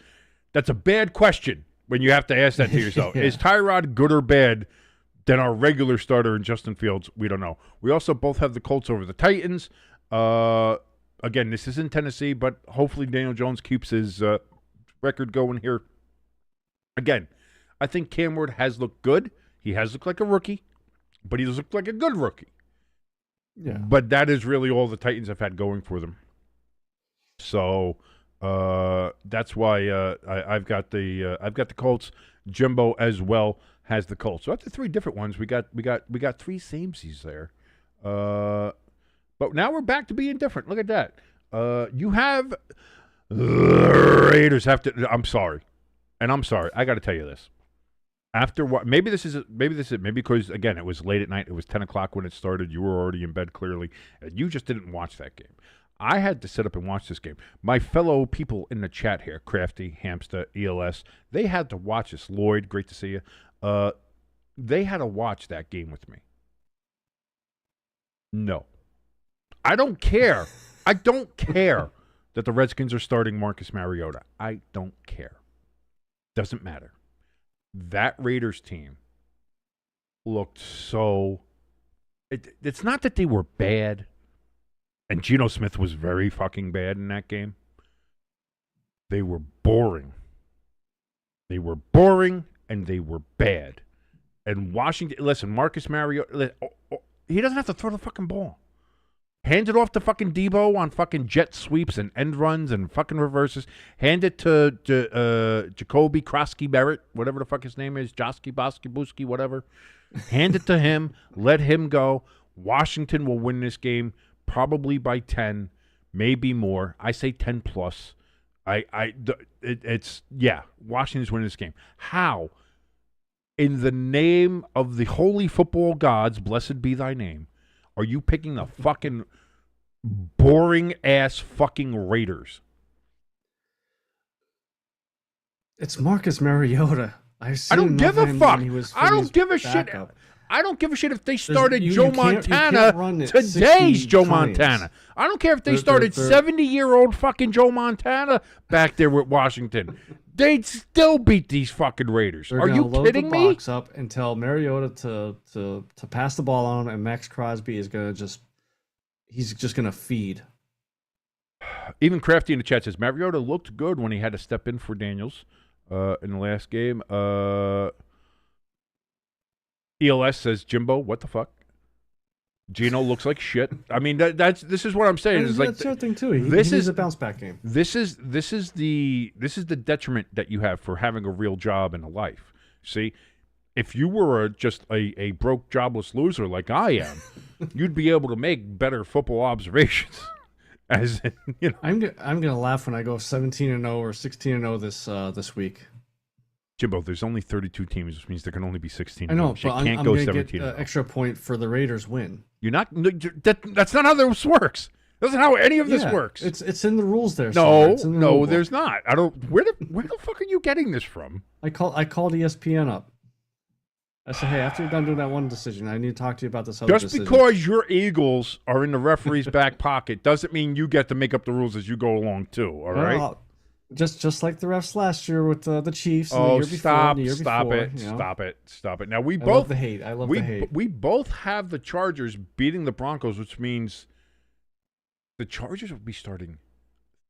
[SPEAKER 1] That's a bad question when you have to ask that to yourself. Is Tyrod good or bad than our regular starter in Justin Fields? We don't know. We also both have the Colts over the Titans. Again, this is in Tennessee, but hopefully Daniel Jones keeps his record going here. Again, I think Cam Ward has looked good. He has looked like a rookie, but he does look like a good rookie.
[SPEAKER 3] Yeah.
[SPEAKER 1] But that is really all the Titans have had going for them. So that's why I've got the Colts. Jimbo as well has the Colts. So after three different ones, we got three samesies there. But now we're back to being different. Look at that. You have the Raiders have to. I'm sorry. I got to tell you this. After what? Maybe because again it was late at night. It was 10 o'clock when it started. You were already in bed clearly, and you just didn't watch that game. I had to sit up and watch this game. My fellow people in the chat here, Crafty, Hamster, ELS, they had to watch this. Lloyd, great to see you. They had to watch that game with me. No, I don't care. I don't care that the Redskins are starting Marcus Mariota. I don't care. Doesn't matter. That Raiders team looked so... It's not that they were bad, and Geno Smith was very fucking bad in that game. They were boring. They were boring, and they were bad. And Washington... Listen, Marcus Mariota... He doesn't have to throw the fucking ball. Hand it off to fucking Debo on fucking jet sweeps and end runs and fucking reverses. Hand it to Jacoby Krosky Barrett, whatever the fuck his name is, Josky, Bosky, Booski, whatever. Hand it to him. Let him go. Washington will win this game probably by 10, maybe more. I say 10 plus. Washington's winning this game. How? In the name of the holy football gods, blessed be thy name, are you picking the fucking boring-ass fucking Raiders?
[SPEAKER 3] It's Marcus Mariota.
[SPEAKER 1] I don't give a fuck. I don't give a shit.
[SPEAKER 3] Backup.
[SPEAKER 1] I don't give a shit if they started
[SPEAKER 3] you
[SPEAKER 1] Montana, today's Joe Montana. I don't care if they started 70-year-old fucking Joe Montana back there with Washington. They'd still beat these fucking Raiders. Are you kidding me?
[SPEAKER 3] Load the box up and tell Mariota to pass the ball on, and Max Crosby is gonna he's just gonna feed.
[SPEAKER 1] Even Crafty in the chat says Mariota looked good when he had to step in for Daniels in the last game. ELS says Jimbo, what the fuck? Geno looks like shit. I mean, this is what I'm saying. Is like
[SPEAKER 3] that's the thing too. He needs a bounce back game.
[SPEAKER 1] This is the detriment that you have for having a real job in a life. See, if you were just a broke, jobless loser like I am, you'd be able to make better football observations. As in, you know,
[SPEAKER 3] I'm gonna laugh when I go 17-0 or 16-0 this week.
[SPEAKER 1] Jimbo, there's only 32 teams, which means there can only be 16.
[SPEAKER 3] I know,
[SPEAKER 1] teams. You
[SPEAKER 3] but
[SPEAKER 1] can't
[SPEAKER 3] I'm
[SPEAKER 1] go
[SPEAKER 3] going to
[SPEAKER 1] 17.
[SPEAKER 3] get an extra point for the Raiders win.
[SPEAKER 1] You're not. That's not how this works. That's not how any of this works.
[SPEAKER 3] It's in the rules there.
[SPEAKER 1] No, there's not. I don't. Where the fuck are you getting this from?
[SPEAKER 3] I called ESPN up. I said, hey, after you're done doing that one decision, I need to talk to you about this other decision.
[SPEAKER 1] Just because your Eagles are in the referee's back pocket doesn't mean you get to make up the rules as you go along too. All right.
[SPEAKER 3] Just like the refs last year with the Chiefs. And
[SPEAKER 1] Oh,
[SPEAKER 3] the year
[SPEAKER 1] stop
[SPEAKER 3] before,
[SPEAKER 1] it. Stop it. Now we
[SPEAKER 3] I
[SPEAKER 1] both
[SPEAKER 3] love the hate. I love the hate.
[SPEAKER 1] We both have the Chargers beating the Broncos, which means the Chargers will be starting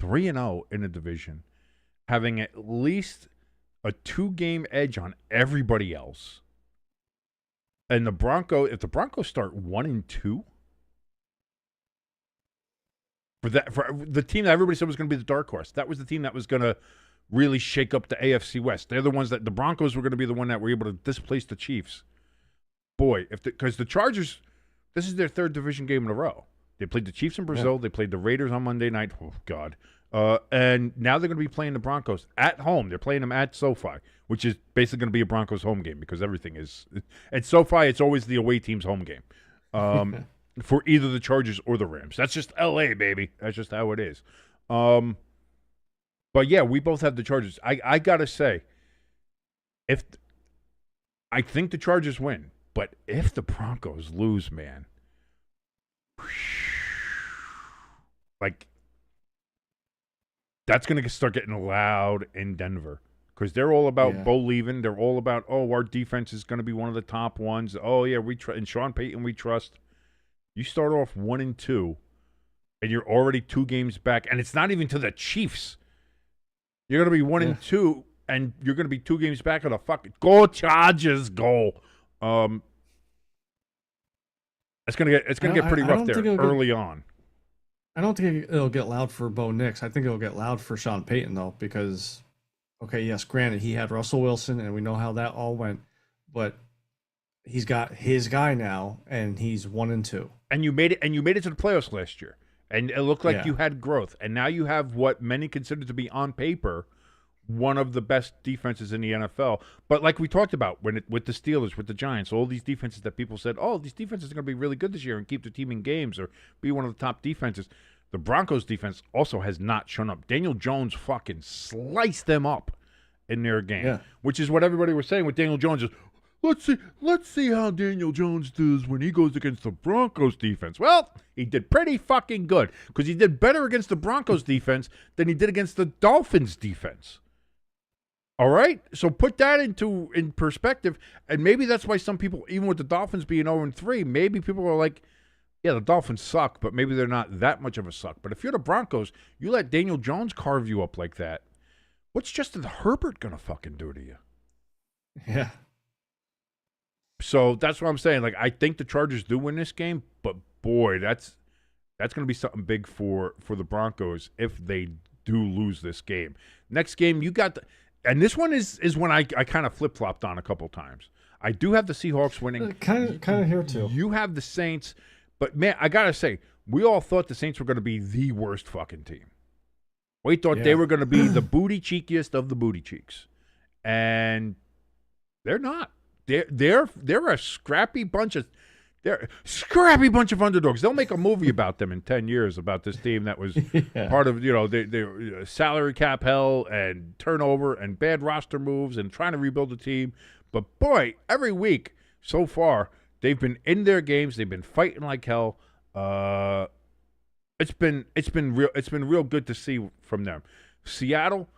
[SPEAKER 1] 3-0 in the division, having at least a 2-game edge on everybody else. And if the Broncos start 1-2, for the team that everybody said was going to be the dark horse, that was the team that was going to really shake up the AFC West. They're the ones that the Broncos were going to be the one that were able to displace the Chiefs. Boy, because the Chargers, this is their third division game in a row. They played the Chiefs in Brazil. Yeah. They played the Raiders on Monday night. Oh, God. And now they're going to be playing the Broncos at home. They're playing them at SoFi, which is basically going to be a Broncos home game because everything is – at SoFi, it's always the away team's home game for either the Chargers or the Rams. That's just L.A., baby. That's just how it is. But, yeah, we both have the Chargers. I got to say, I think the Chargers win. But if the Broncos lose, man, like, that's going to start getting loud in Denver because they're all about Bo leaving. They're all about, our defense is going to be one of the top ones. Oh, yeah, and Sean Payton we trust. You start off 1-2, and you're already 2 games back, and it's not even to the Chiefs. You're going to be 1-2, and you're going to be 2 games back on a fucking go Chargers go. It's gonna get pretty rough there early on.
[SPEAKER 3] I don't think it'll get loud for Bo Nix. I think it'll get loud for Sean Payton though, because yes, granted he had Russell Wilson, and we know how that all went, but he's got his guy now, and he's 1-2.
[SPEAKER 1] And you made it to the playoffs last year, and it looked like you had growth, and now you have what many consider to be on paper one of the best defenses in the NFL. But like we talked about with the Steelers, with the Giants, all these defenses that people said, these defenses are going to be really good this year and keep the team in games or be one of the top defenses. The Broncos defense also has not shown up. Daniel Jones fucking sliced them up in their game, which is what everybody was saying with Daniel Jones. Is, let's see how Daniel Jones does when he goes against the Broncos defense. Well, he did pretty fucking good because he did better against the Broncos defense than he did against the Dolphins defense. All right, so put that in perspective, and maybe that's why some people, even with the Dolphins being 0-3, maybe people are like, yeah, the Dolphins suck, but maybe they're not that much of a suck. But if you're the Broncos, you let Daniel Jones carve you up like that, what's Justin Herbert going to fucking do to you?
[SPEAKER 3] Yeah.
[SPEAKER 1] So that's what I'm saying. Like, I think the Chargers do win this game, but boy, that's going to be something big for the Broncos if they do lose this game. Next game, you got and this one is when I kind of flip-flopped on a couple times. I do have the Seahawks winning.
[SPEAKER 3] Kind of here too.
[SPEAKER 1] You have the Saints, but man, I gotta say, we all thought the Saints were going to be the worst fucking team. We thought they were going to be the booty cheekiest of the booty cheeks, and they're not. They're a scrappy bunch of underdogs. They'll make a movie about them in 10 years about this team that was part of the salary cap hell and turnover and bad roster moves and trying to rebuild the team. But boy, every week so far they've been in their games. They've been fighting like hell. It's been real good to see from them. Seattle.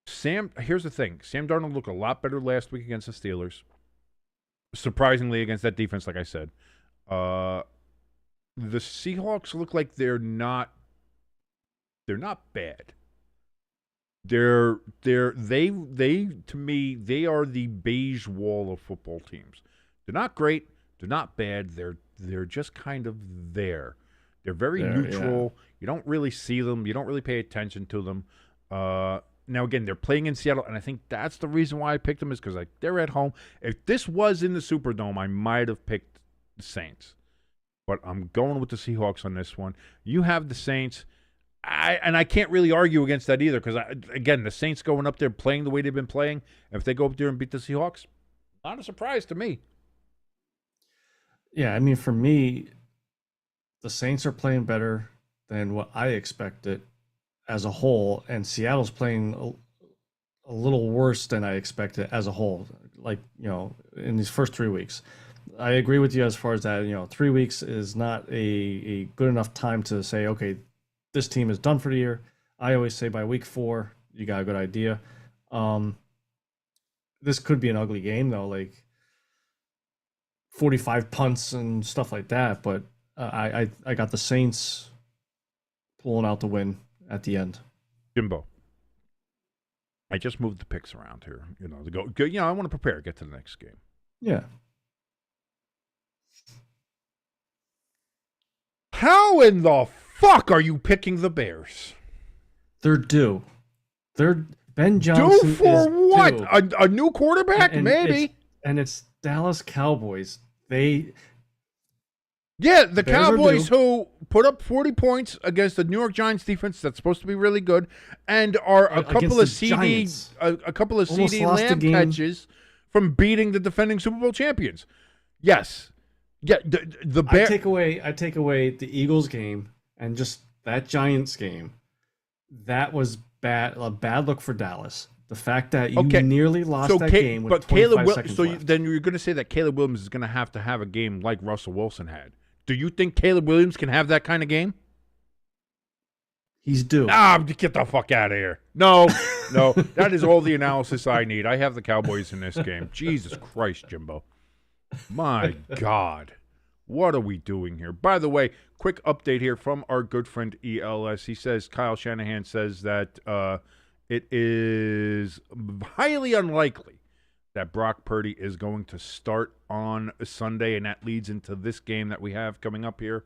[SPEAKER 1] Here's the thing. Sam Darnold looked a lot better last week against the Steelers. Surprisingly, against that defense, like I said. The Seahawks look like they're not bad. They to me, they are the beige wall of football teams. They're not great, they're not bad, they're just kind of there. They're very neutral. Yeah. You don't really see them, you don't really pay attention to them. Now, again, they're playing in Seattle, and I think that's the reason why I picked them is because they're at home. If this was in the Superdome, I might have picked the Saints. But I'm going with the Seahawks on this one. You have the Saints, and I can't really argue against that either because, again, the Saints going up there playing the way they've been playing, if they go up there and beat the Seahawks, not a surprise to me.
[SPEAKER 3] Yeah, I mean, for me, the Saints are playing better than what I expected as a whole, and Seattle's playing a little worse than I expected as a whole, in these first 3 weeks. I agree with you as far as that, 3 weeks is not a good enough time to say, okay, this team is done for the year. I always say by week 4, you got a good idea. This could be an ugly game, though, 45 punts and stuff like that, but I got the Saints pulling out the win at the end.
[SPEAKER 1] Jimbo. I just moved the picks around here, to go. I want to prepare, get to the next game.
[SPEAKER 3] Yeah.
[SPEAKER 1] How in the fuck are you picking the Bears?
[SPEAKER 3] They're due. They're Ben Johnson.
[SPEAKER 1] Due for what? A new quarterback, maybe.
[SPEAKER 3] It's Dallas Cowboys.
[SPEAKER 1] The Cowboys who put up 40 points against the New York Giants defense that's supposed to be really good, and are a couple of CD Lamb catches from beating the defending Super Bowl champions. Yes, the Bears.
[SPEAKER 3] I take away the Eagles game and just that Giants game. That was bad. A bad look for Dallas. The fact that you nearly lost that game with 25 seconds left.
[SPEAKER 1] Then you're going to say that Caleb Williams is going to have a game like Russell Wilson had. Do you think Caleb Williams can have that kind of game?
[SPEAKER 3] He's due.
[SPEAKER 1] Get the fuck out of here. No, that is all the analysis I need. I have the Cowboys in this game. Jesus Christ, Jimbo. My God. What are we doing here? By the way, quick update here from our good friend ELS. He says, Kyle Shanahan says that it is highly unlikely that Brock Purdy is going to start on Sunday, and that leads into this game that we have coming up here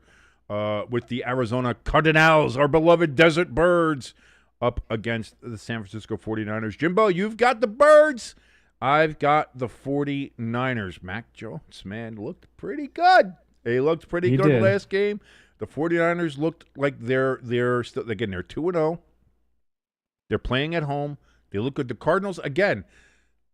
[SPEAKER 1] with the Arizona Cardinals, our beloved Desert Birds, up against the San Francisco 49ers. Jimbo, you've got the Birds. I've got the 49ers. Mac Jones, man, looked pretty good. He looked pretty good last game. The 49ers looked like they're still, again, they're 2-0. They're playing at home. They look good. The Cardinals, again,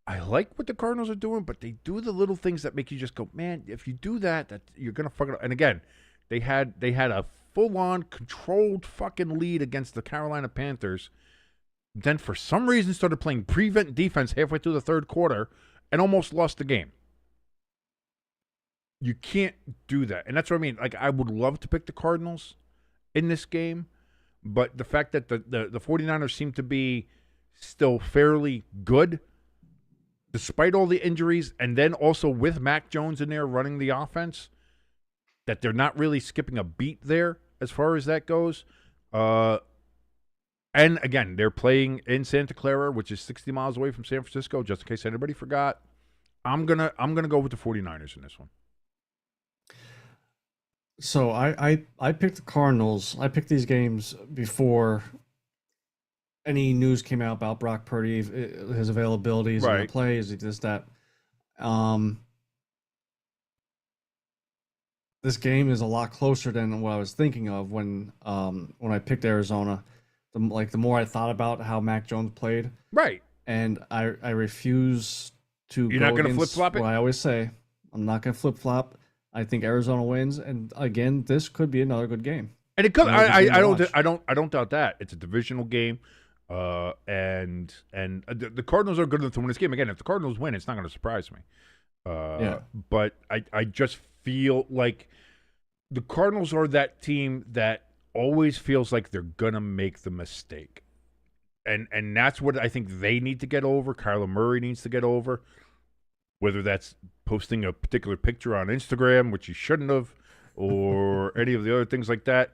[SPEAKER 1] I like what the Cardinals are doing, but they do the little things that make you just go, man, if you do that you're going to fuck it up. And again, they had a full-on controlled fucking lead against the Carolina Panthers. Then for some reason started playing prevent defense halfway through the third quarter and almost lost the game. You can't do that. And that's what I mean. Like, I would love to pick the Cardinals in this game, but the fact that the 49ers seem to be still fairly good despite all the injuries, and then also with Mac Jones in there running the offense, that they're not really skipping a beat there as far as that goes. And again, they're playing in Santa Clara, which is 60 miles away from San Francisco, just in case anybody forgot. I'm gonna go with the 49ers in this one.
[SPEAKER 3] So I picked the Cardinals. I picked these games before any news came out about Brock Purdy, his availability, is he going to play, is he this, that. This game is a lot closer than what I was thinking of when I picked Arizona. The more I thought about how Mac Jones played. Right. And I refuse to
[SPEAKER 1] You're
[SPEAKER 3] go
[SPEAKER 1] not going to
[SPEAKER 3] flip-flop
[SPEAKER 1] it?
[SPEAKER 3] What I always say. I'm not going to flip-flop. I think Arizona wins, and again, this could be another good game.
[SPEAKER 1] And it could. I don't doubt that. It's a divisional game, and the Cardinals are good enough to win this game. Again, if the Cardinals win, it's not going to surprise me. But I just feel like the Cardinals are that team that always feels like they're gonna make the mistake, and that's what I think they need to get over. Kyler Murray needs to get over. Whether that's posting a particular picture on Instagram, which he shouldn't have, or any of the other things like that.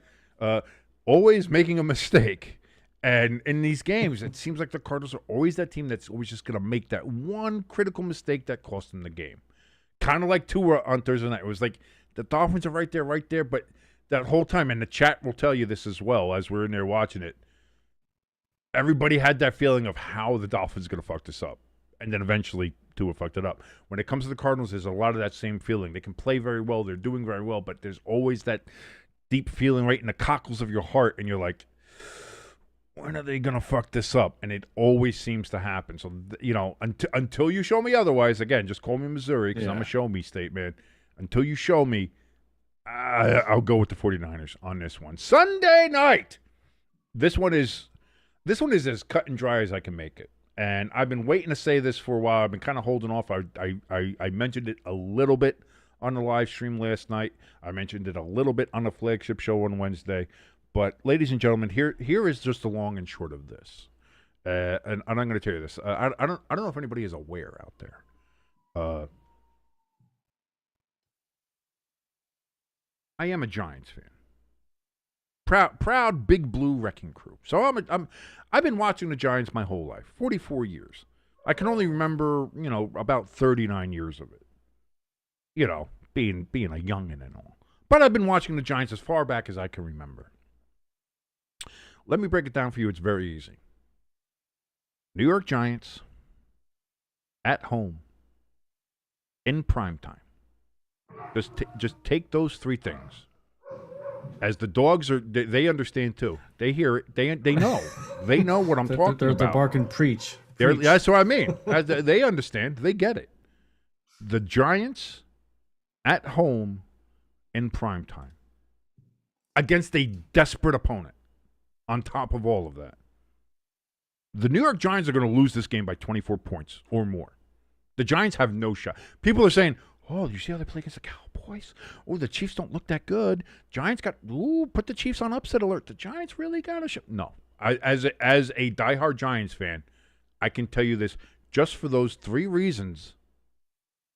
[SPEAKER 1] Always making a mistake. And in these games, it seems like the Cardinals are always that team that's always just going to make that one critical mistake that cost them the game. Kind of like Tua on Thursday night. It was like the Dolphins are right there, but that whole time, and the chat will tell you this as well as we're in there watching it, everybody had that feeling of how the Dolphins are going to fuck this up. And then eventually Tua fucked it up. When it comes to the Cardinals, there's a lot of that same feeling. They can play very well. They're doing very well. But there's always that deep feeling right in the cockles of your heart. And you're like, when are they going to fuck this up? And it always seems to happen. So, until you show me otherwise, again, just call me Missouri because I'm a show me state, man. Until you show me, I'll go with the 49ers on this one. Sunday night. This one is as cut and dry as I can make it. And I've been waiting to say this for a while. I've been kind of holding off. I mentioned it a little bit on the live stream last night. I mentioned it a little bit on the flagship show on Wednesday. But, ladies and gentlemen, here is just the long and short of this. And I'm going to tell you this. I don't know if anybody is aware out there. I am a Giants fan. Proud Big Blue Wrecking Crew. So I've been watching the Giants my whole life, 44 years. I can only remember, about 39 years of it. Being a youngin' and all. But I've been watching the Giants as far back as I can remember. Let me break it down for you. It's very easy. New York Giants at home in primetime. Just take those three things. As the dogs are, they understand too. They hear it. They know. They know what I'm talking about.
[SPEAKER 3] They're barking preach.
[SPEAKER 1] That's what I mean. They understand. They get it. The Giants at home in primetime against a desperate opponent on top of all of that. The New York Giants are going to lose this game by 24 points or more. The Giants have no shot. People are saying, oh, you see how they play against the Cowboys? Oh, the Chiefs don't look that good. Giants put the Chiefs on upset alert. The Giants really got a shot. No. As a diehard Giants fan, I can tell you this. Just for those 3 reasons,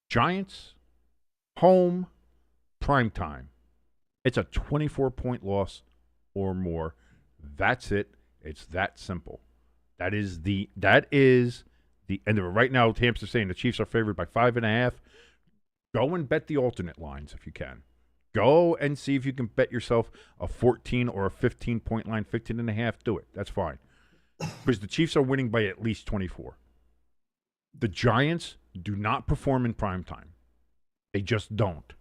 [SPEAKER 1] Giants, home, primetime. It's a 24-point loss or more. That's it. It's that simple. That is the end of it. Right now, Tampa's saying the Chiefs are favored by 5.5. Go and bet the alternate lines if you can. Go and see if you can bet yourself a 14 or a 15-point line, 15.5. Do it. That's fine. Because the Chiefs are winning by at least 24. The Giants do not perform in primetime. They just don't.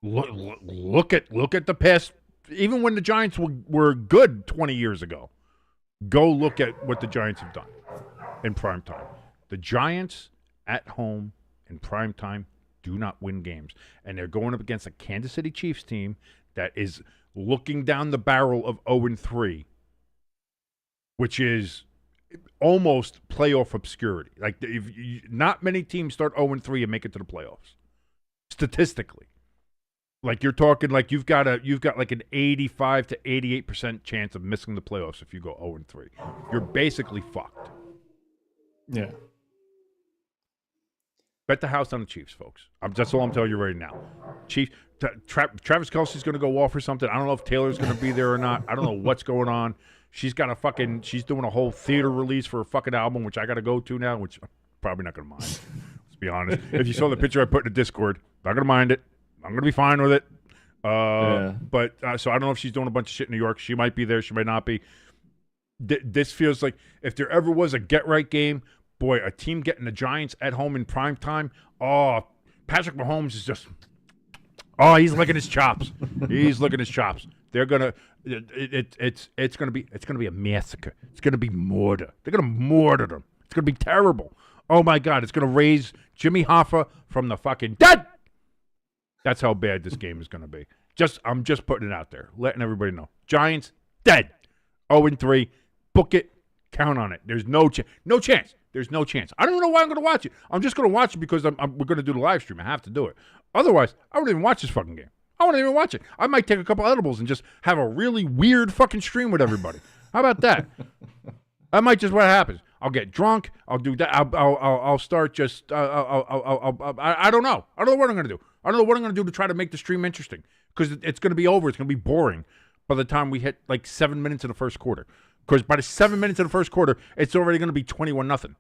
[SPEAKER 1] Look at the past. Even when the Giants were good 20 years ago, go look at what the Giants have done in primetime. The Giants at home in primetime do not win games. And they're going up against a Kansas City Chiefs team that is looking down the barrel of 0-3, which is almost playoff obscurity. Like, not many teams start 0-3 and make it to the playoffs, statistically. Like, you're talking like you've got like an 85 to 88% chance of missing the playoffs if you go 0-3. You're basically fucked.
[SPEAKER 3] Yeah.
[SPEAKER 1] Bet the house on the Chiefs, folks. That's all I'm telling you right now. Chiefs. Travis Kelce's going to go off or something. I don't know if Taylor's going to be there or not. I don't know what's going on. She's doing a whole theater release for a fucking album, which I got to go to now, which I'm probably not going to mind. Let's be honest. If you saw the picture I put in the Discord, not going to mind it. I'm going to be fine with it. But so I don't know if she's doing a bunch of shit in New York. She might be there. She might not be. This feels like if there ever was a get-right game, boy, a team getting the Giants at home in prime time. Oh, Patrick Mahomes is just. Oh, he's licking his chops. He's licking his chops. They're gonna. It's gonna be a massacre. It's gonna be murder. They're gonna murder them. It's gonna be terrible. Oh my God! It's gonna raise Jimmy Hoffa from the fucking dead. That's how bad this game is gonna be. I'm just putting it out there, letting everybody know. Giants dead. 0-3. Book it. Count on it. There's no chance. No chance. There's no chance. I don't know why I'm going to watch it. I'm just going to watch it because we're going to do the live stream. I have to do it. Otherwise, I wouldn't even watch this fucking game. I wouldn't even watch it. I might take a couple edibles and just have a really weird fucking stream with everybody. How about that? That might just what happens. I'll get drunk. I'll do that. I'll start just. I don't know. I don't know what I'm going to do. I don't know what I'm going to do to try to make the stream interesting because it's going to be over. It's going to be boring by the time we hit like 7 minutes in the first quarter. Because by the 7 minutes in the first quarter, it's already going to be 21-0.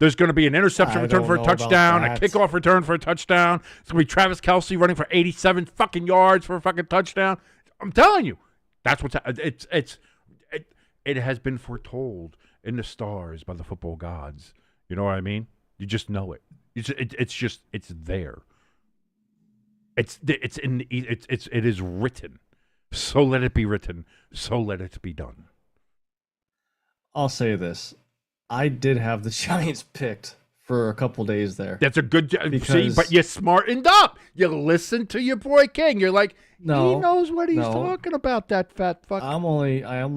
[SPEAKER 1] There's going to be an interception return for a touchdown, a kickoff return for a touchdown. It's going to be Travis Kelce running for 87 fucking yards for a fucking touchdown. I'm telling you, that's what's it has been foretold in the stars by the football gods. You know what I mean? You just know it. It's there. It is written. So let it be written. So let it be done.
[SPEAKER 3] I'll say this. I did have the Giants picked for a couple days there.
[SPEAKER 1] That's a good see, but you smartened up. You listened to your boy King. You're like, he knows what he's talking about, that fat fuck.
[SPEAKER 3] I am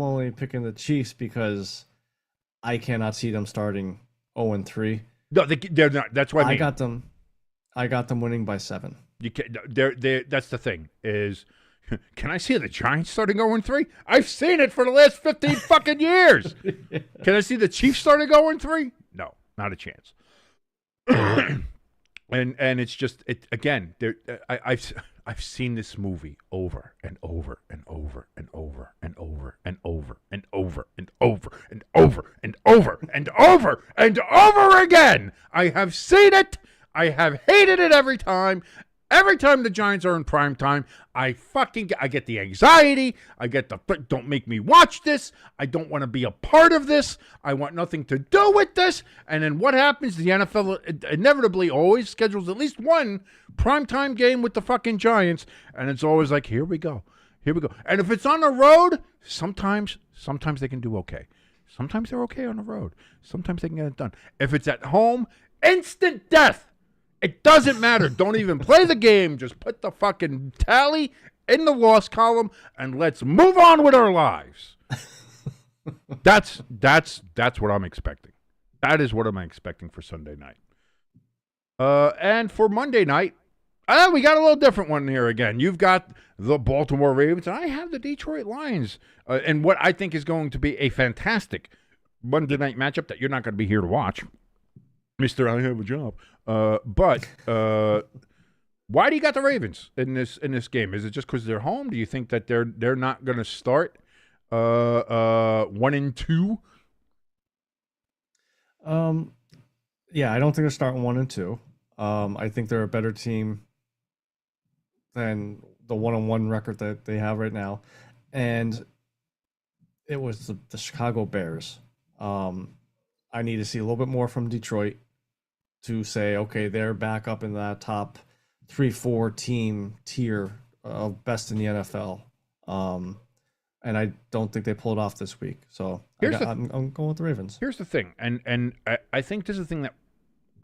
[SPEAKER 3] only picking the Chiefs because I cannot see them starting 0-3.
[SPEAKER 1] No, they're not. That's why
[SPEAKER 3] I got them winning by 7.
[SPEAKER 1] You can that's the thing is. Can I see the Giants starting 0-3? I've seen it for the last 15 fucking years. Can I see the Chiefs starting 0-3? No, not a chance. and it's just again. I've seen this movie over and over and over and over and over and over and over and over and over and over and over and over again. I have seen it. I have hated it every time. Every time the Giants are in prime time, I get the anxiety. I get the don't make me watch this. I don't want to be a part of this. I want nothing to do with this. And then what happens? The NFL inevitably always schedules at least one primetime game with the fucking Giants, and it's always like, here we go. And if it's on the road, sometimes they can do okay. Sometimes they're okay on the road. Sometimes they can get it done. If it's at home, instant death. It doesn't matter. Don't even play the game. Just put the fucking tally in the loss column and let's move on with our lives. That's what I'm expecting. That is what I'm expecting for Sunday night. And for Monday night, we got a little different one here again. You've got the Baltimore Ravens, and I have the Detroit Lions, and what I think is going to be a fantastic Monday night matchup that you're not going to be here to watch, Mister. I have a job. But why do you got the Ravens in this game? Is it just because they're home? Do you think that they're not going to start 1-2?
[SPEAKER 3] Yeah, I don't think they're starting 1-2. I think they're a better team than the 1-1 record that they have right now. And it was the Chicago Bears. I need to see a little bit more from Detroit to say, okay, they're back up in that top 3-4 team tier of best in the NFL. And I don't think they pulled it off this week. So I'm going with the Ravens.
[SPEAKER 1] Here's the thing, and I think this is the thing that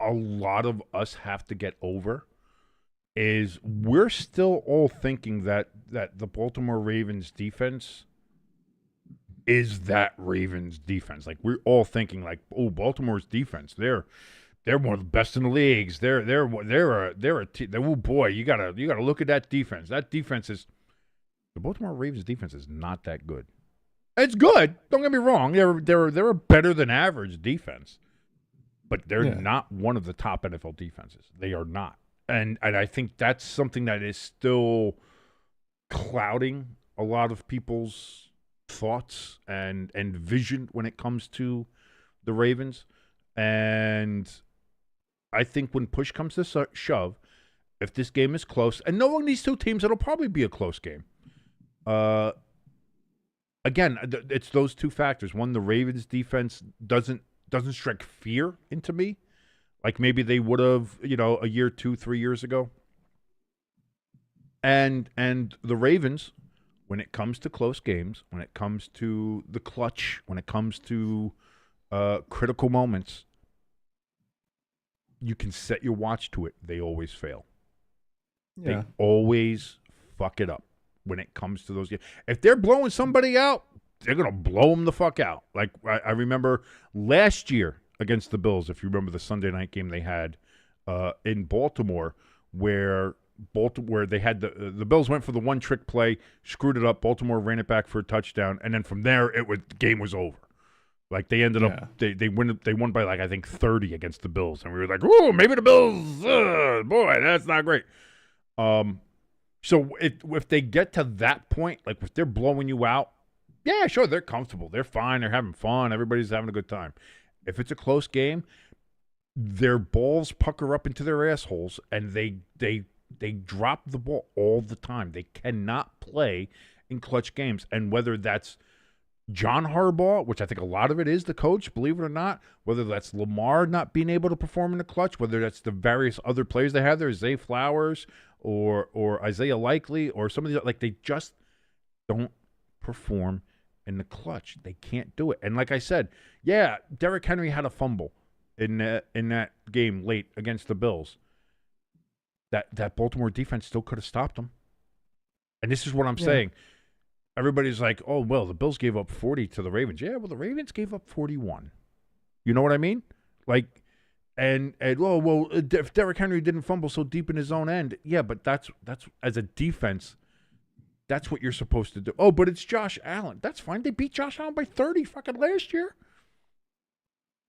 [SPEAKER 1] a lot of us have to get over, is we're still all thinking that the Baltimore Ravens defense is that Ravens defense. Like, we're all thinking like, oh, Baltimore's defense, they're one of the best in the leagues. They're a team. Oh boy, you gotta look at that defense. That defense is, the Baltimore Ravens defense is not that good. It's good. Don't get me wrong. They're a better than average defense, but they're not one of the top NFL defenses. They are not, and I think that's something that is still clouding a lot of people's thoughts and vision when it comes to the Ravens. And I think when push comes to shove, if this game is close, and knowing these two teams, it'll probably be a close game. Again, it's those two factors. One, the Ravens defense doesn't strike fear into me, like maybe they would have, a year, 2-3 years ago. And the Ravens, when it comes to close games, when it comes to the clutch, when it comes to critical moments, you can set your watch to it. They always fail.
[SPEAKER 3] Yeah.
[SPEAKER 1] They always fuck it up when it comes to those games. If they're blowing somebody out, they're going to blow them the fuck out. Like, I remember last year against the Bills, if you remember the Sunday night game they had in Baltimore, where they had the Bills went for the one trick play, screwed it up. Baltimore ran it back for a touchdown, and then from there the game was over. Like, they ended up they won by, like, I think 30 against the Bills, and we were like, "Ooh, maybe the Bills, boy, that's not great." So if they get to that point, like if they're blowing you out, yeah, sure, they're comfortable, they're fine, they're having fun, everybody's having a good time. If it's a close game, their balls pucker up into their assholes, and they drop the ball all the time. They cannot play in clutch games, and whether that's John Harbaugh, which I think a lot of it is the coach, believe it or not, whether that's Lamar not being able to perform in the clutch, whether that's the various other players they have there, Zay Flowers or Isaiah Likely or some of the, like, they just don't perform in the clutch. They can't do it. And like I said, yeah, Derrick Henry had a fumble in that game late against the Bills. That Baltimore defense still could have stopped them. And this is what I'm saying. Everybody's like, oh, well, the Bills gave up 40 to the Ravens. Yeah, well, the Ravens gave up 41. You know what I mean? Like, and well, if Derrick Henry didn't fumble so deep in his own end, yeah, but that's as a defense, that's what you're supposed to do. Oh, but it's Josh Allen. That's fine. They beat Josh Allen by 30 fucking last year.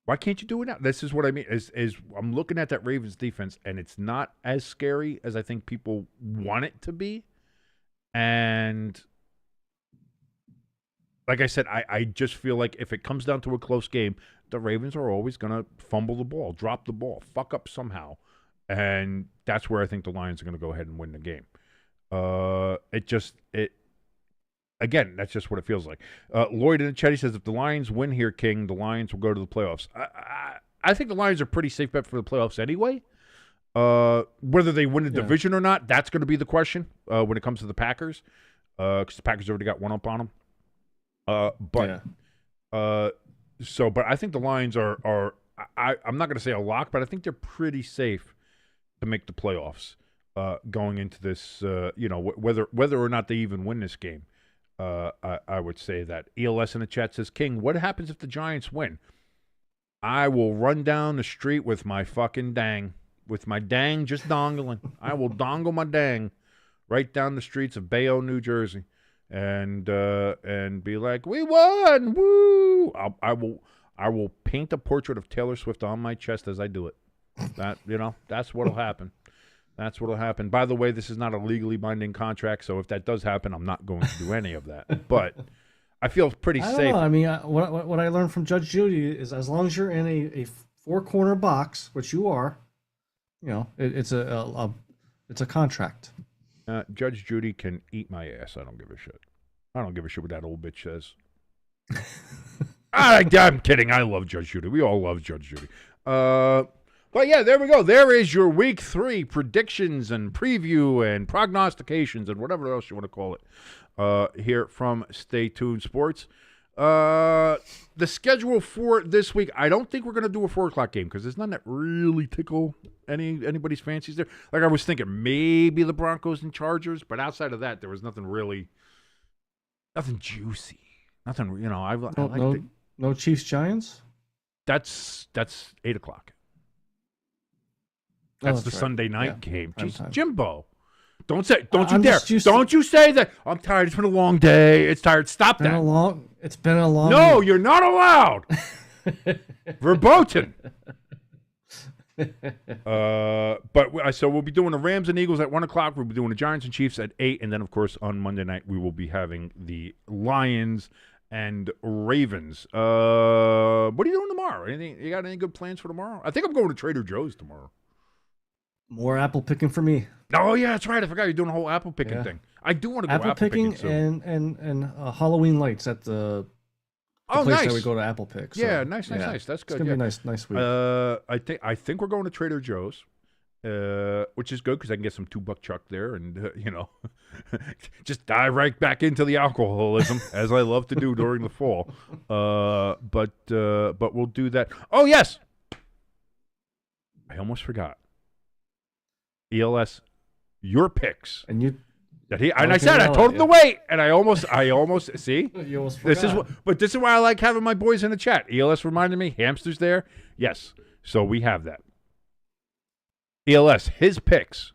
[SPEAKER 1] Why can't you do it now? This is what I mean. Is I'm looking at that Ravens defense, and it's not as scary as I think people want it to be. And like I said, I just feel like if it comes down to a close game, the Ravens are always going to fumble the ball, drop the ball, fuck up somehow. And that's where I think the Lions are going to go ahead and win the game. Again, that's just what it feels like. Lloyd in the chat, he says, if the Lions win here, King, the Lions will go to the playoffs. I think the Lions are a pretty safe bet for the playoffs anyway. Whether they win the division or not, that's going to be the question when it comes to the Packers, because the Packers already got one up on them. But I think the Lions are I'm not going to say a lock, but I think they're pretty safe to make the playoffs going into this. Whether or not they even win this game. I would say that. ELS in the chat says, King, what happens if the Giants win? I will run down the street with my fucking dang. With my dang just dongling. I will dongle my dang right down the streets of Bayonne, New Jersey. And be like, we won! Woo! I will paint a portrait of Taylor Swift on my chest as I do it. That's what'll happen. That's what'll happen. By the way, this is not a legally binding contract, so if that does happen, I'm not going to do any of that. But I feel pretty safe.
[SPEAKER 3] Know. I mean, what I learned from Judge Judy is as long as you're in a four-corner box, which you are, it's a contract.
[SPEAKER 1] Judge Judy can eat my ass. I don't give a shit. I don't give a shit what that old bitch says. I'm kidding. I love Judge Judy. We all love Judge Judy. But yeah, there we go. There is your Week 3 predictions and preview and prognostications and whatever else you want to call it here from Stay Tuned Sports. The schedule for this week, I don't think we're going to do a 4 o'clock game because there's none that really tickle anybody's fancies there. Like I was thinking maybe the Broncos and Chargers, but outside of that, there was nothing juicy. Nothing,
[SPEAKER 3] No Chiefs Giants?
[SPEAKER 1] That's 8 o'clock. That's the right. Sunday night game. Jeez, Jimbo. Don't you dare. Don't you say that. I'm tired. It's been a long day. It's tired. Stop that.
[SPEAKER 3] It's been a long
[SPEAKER 1] No, you're not allowed. Verboten. So we'll be doing the Rams and Eagles at 1 o'clock. We'll be doing the Giants and Chiefs at 8. And then, of course, on Monday night, we will be having the Lions and Ravens. What are you doing tomorrow? You got any good plans for tomorrow? I think I'm going to Trader Joe's tomorrow.
[SPEAKER 3] More apple picking for me.
[SPEAKER 1] Oh yeah, that's right. I forgot you're doing a whole apple picking thing. I do want to go apple picking soon.
[SPEAKER 3] and Halloween lights at the place
[SPEAKER 1] nice.
[SPEAKER 3] that we go to apple pick. So,
[SPEAKER 1] yeah, nice. That's good.
[SPEAKER 3] It's gonna be nice week.
[SPEAKER 1] I think we're going to Trader Joe's, which is good because I can get some $2 chuck there, and just dive right back into the alcoholism as I love to do during the fall. But we'll do that. Oh yes, I almost forgot. ELS, your picks.
[SPEAKER 3] And you
[SPEAKER 1] I said I told him to wait, and I almost see.
[SPEAKER 3] You almost forgot.
[SPEAKER 1] This is why I like having my boys in the chat. ELS reminded me, hamsters there. Yes, so we have that. ELS, his picks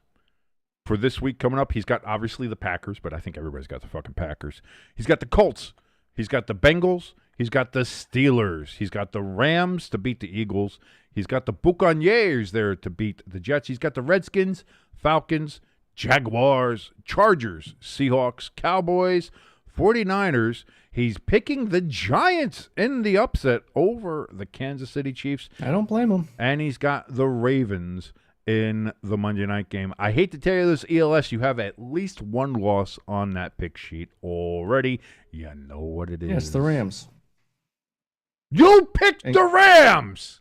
[SPEAKER 1] for this week coming up. He's got obviously the Packers, but I think everybody's got the fucking Packers. He's got the Colts. He's got the Bengals. He's got the Steelers. He's got the Rams to beat the Eagles. He's got the Buccaneers there to beat the Jets. He's got the Redskins, Falcons, Jaguars, Chargers, Seahawks, Cowboys, 49ers. He's picking the Giants in the upset over the Kansas City Chiefs.
[SPEAKER 3] I don't blame him.
[SPEAKER 1] And he's got the Ravens in the Monday night game. I hate to tell you this, ELS, you have at least one loss on that pick sheet already. You know what it is.
[SPEAKER 3] Yes, the Rams.
[SPEAKER 1] You picked the Rams!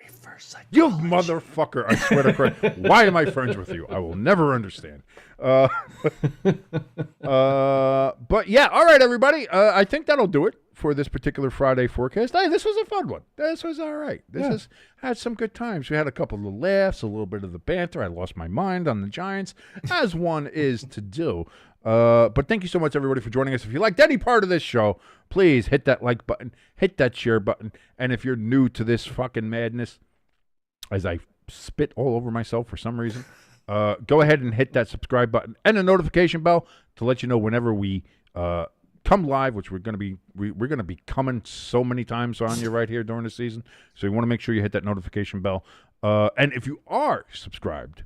[SPEAKER 3] Reverse psychology.
[SPEAKER 1] You motherfucker. I swear to Christ. Why am I friends with you? I will never understand. But yeah, all right, everybody. I think that'll do it for this particular Friday forecast. Hey, this was a fun one. This was all right. This had some good times. We had a couple of laughs, a little bit of the banter. I lost my mind on the Giants, as one is to do. But thank you so much, everybody, for joining us. If you liked any part of this show, please hit that like button, hit that share button. And if you're new to this fucking madness, as I spit all over myself for some reason, go ahead and hit that subscribe button and the notification bell to let you know whenever we come live, which we're going to be coming so many times on you right here during the season. So you want to make sure you hit that notification bell. And if you are subscribed,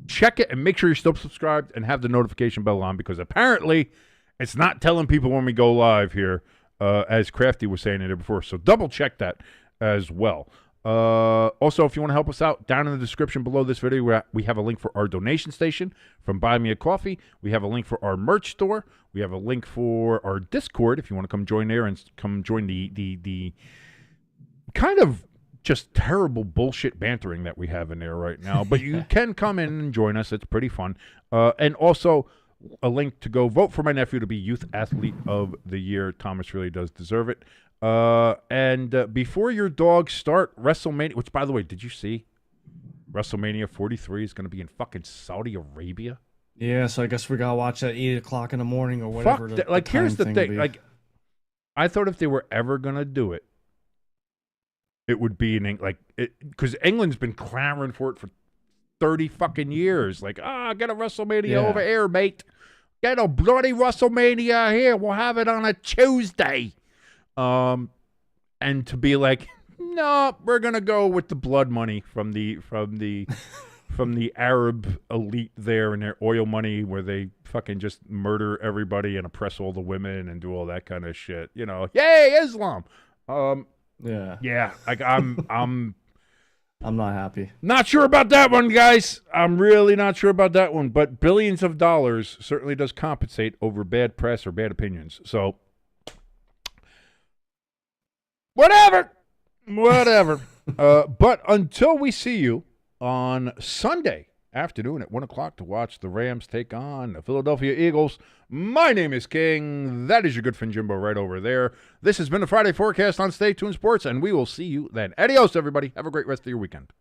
[SPEAKER 1] check it and make sure you're still subscribed and have the notification bell on, because apparently it's not telling people when we go live here, as Crafty was saying it before. So double check that as well. Also, if you want to help us out, down in the description below this video, we have a link for our donation station from Buy Me a Coffee. We have a link for our merch store. We have a link for our Discord if you want to come join there and come join the kind of just terrible bullshit bantering that we have in there right now. But you can come in and join us. It's pretty fun. And also a link to go vote for my nephew to be Youth Athlete of the Year. Thomas really does deserve it. And before your dogs start WrestleMania, which, by the way, did you see WrestleMania 43 is going to be in fucking Saudi Arabia?
[SPEAKER 3] Yeah, so I guess we gotta watch at 8 o'clock in the morning or whatever.
[SPEAKER 1] Fuck that. Like, here's the thing. Like, I thought if they were ever gonna do it, it would be because England's been clamoring for it for 30 fucking years. Like, get a WrestleMania over here, mate. Get a bloody WrestleMania here. We'll have it on a Tuesday. And to be like, no, we're gonna go with the blood money from the Arab elite there and their oil money, where they fucking just murder everybody and oppress all the women and do all that kind of shit. You know, yay, Islam. Yeah. Like I'm
[SPEAKER 3] not happy.
[SPEAKER 1] Not sure about that one, guys. I'm really not sure about that one. But billions of dollars certainly does compensate over bad press or bad opinions. So, whatever. But until we see you on Sunday afternoon at 1 o'clock to watch the Rams take on the Philadelphia Eagles, my name is King. That is your good friend Jimbo right over there. This has been the Friday Forecast on Stay Tuned Sports, and we will see you then. Adios, everybody. Have a great rest of your weekend.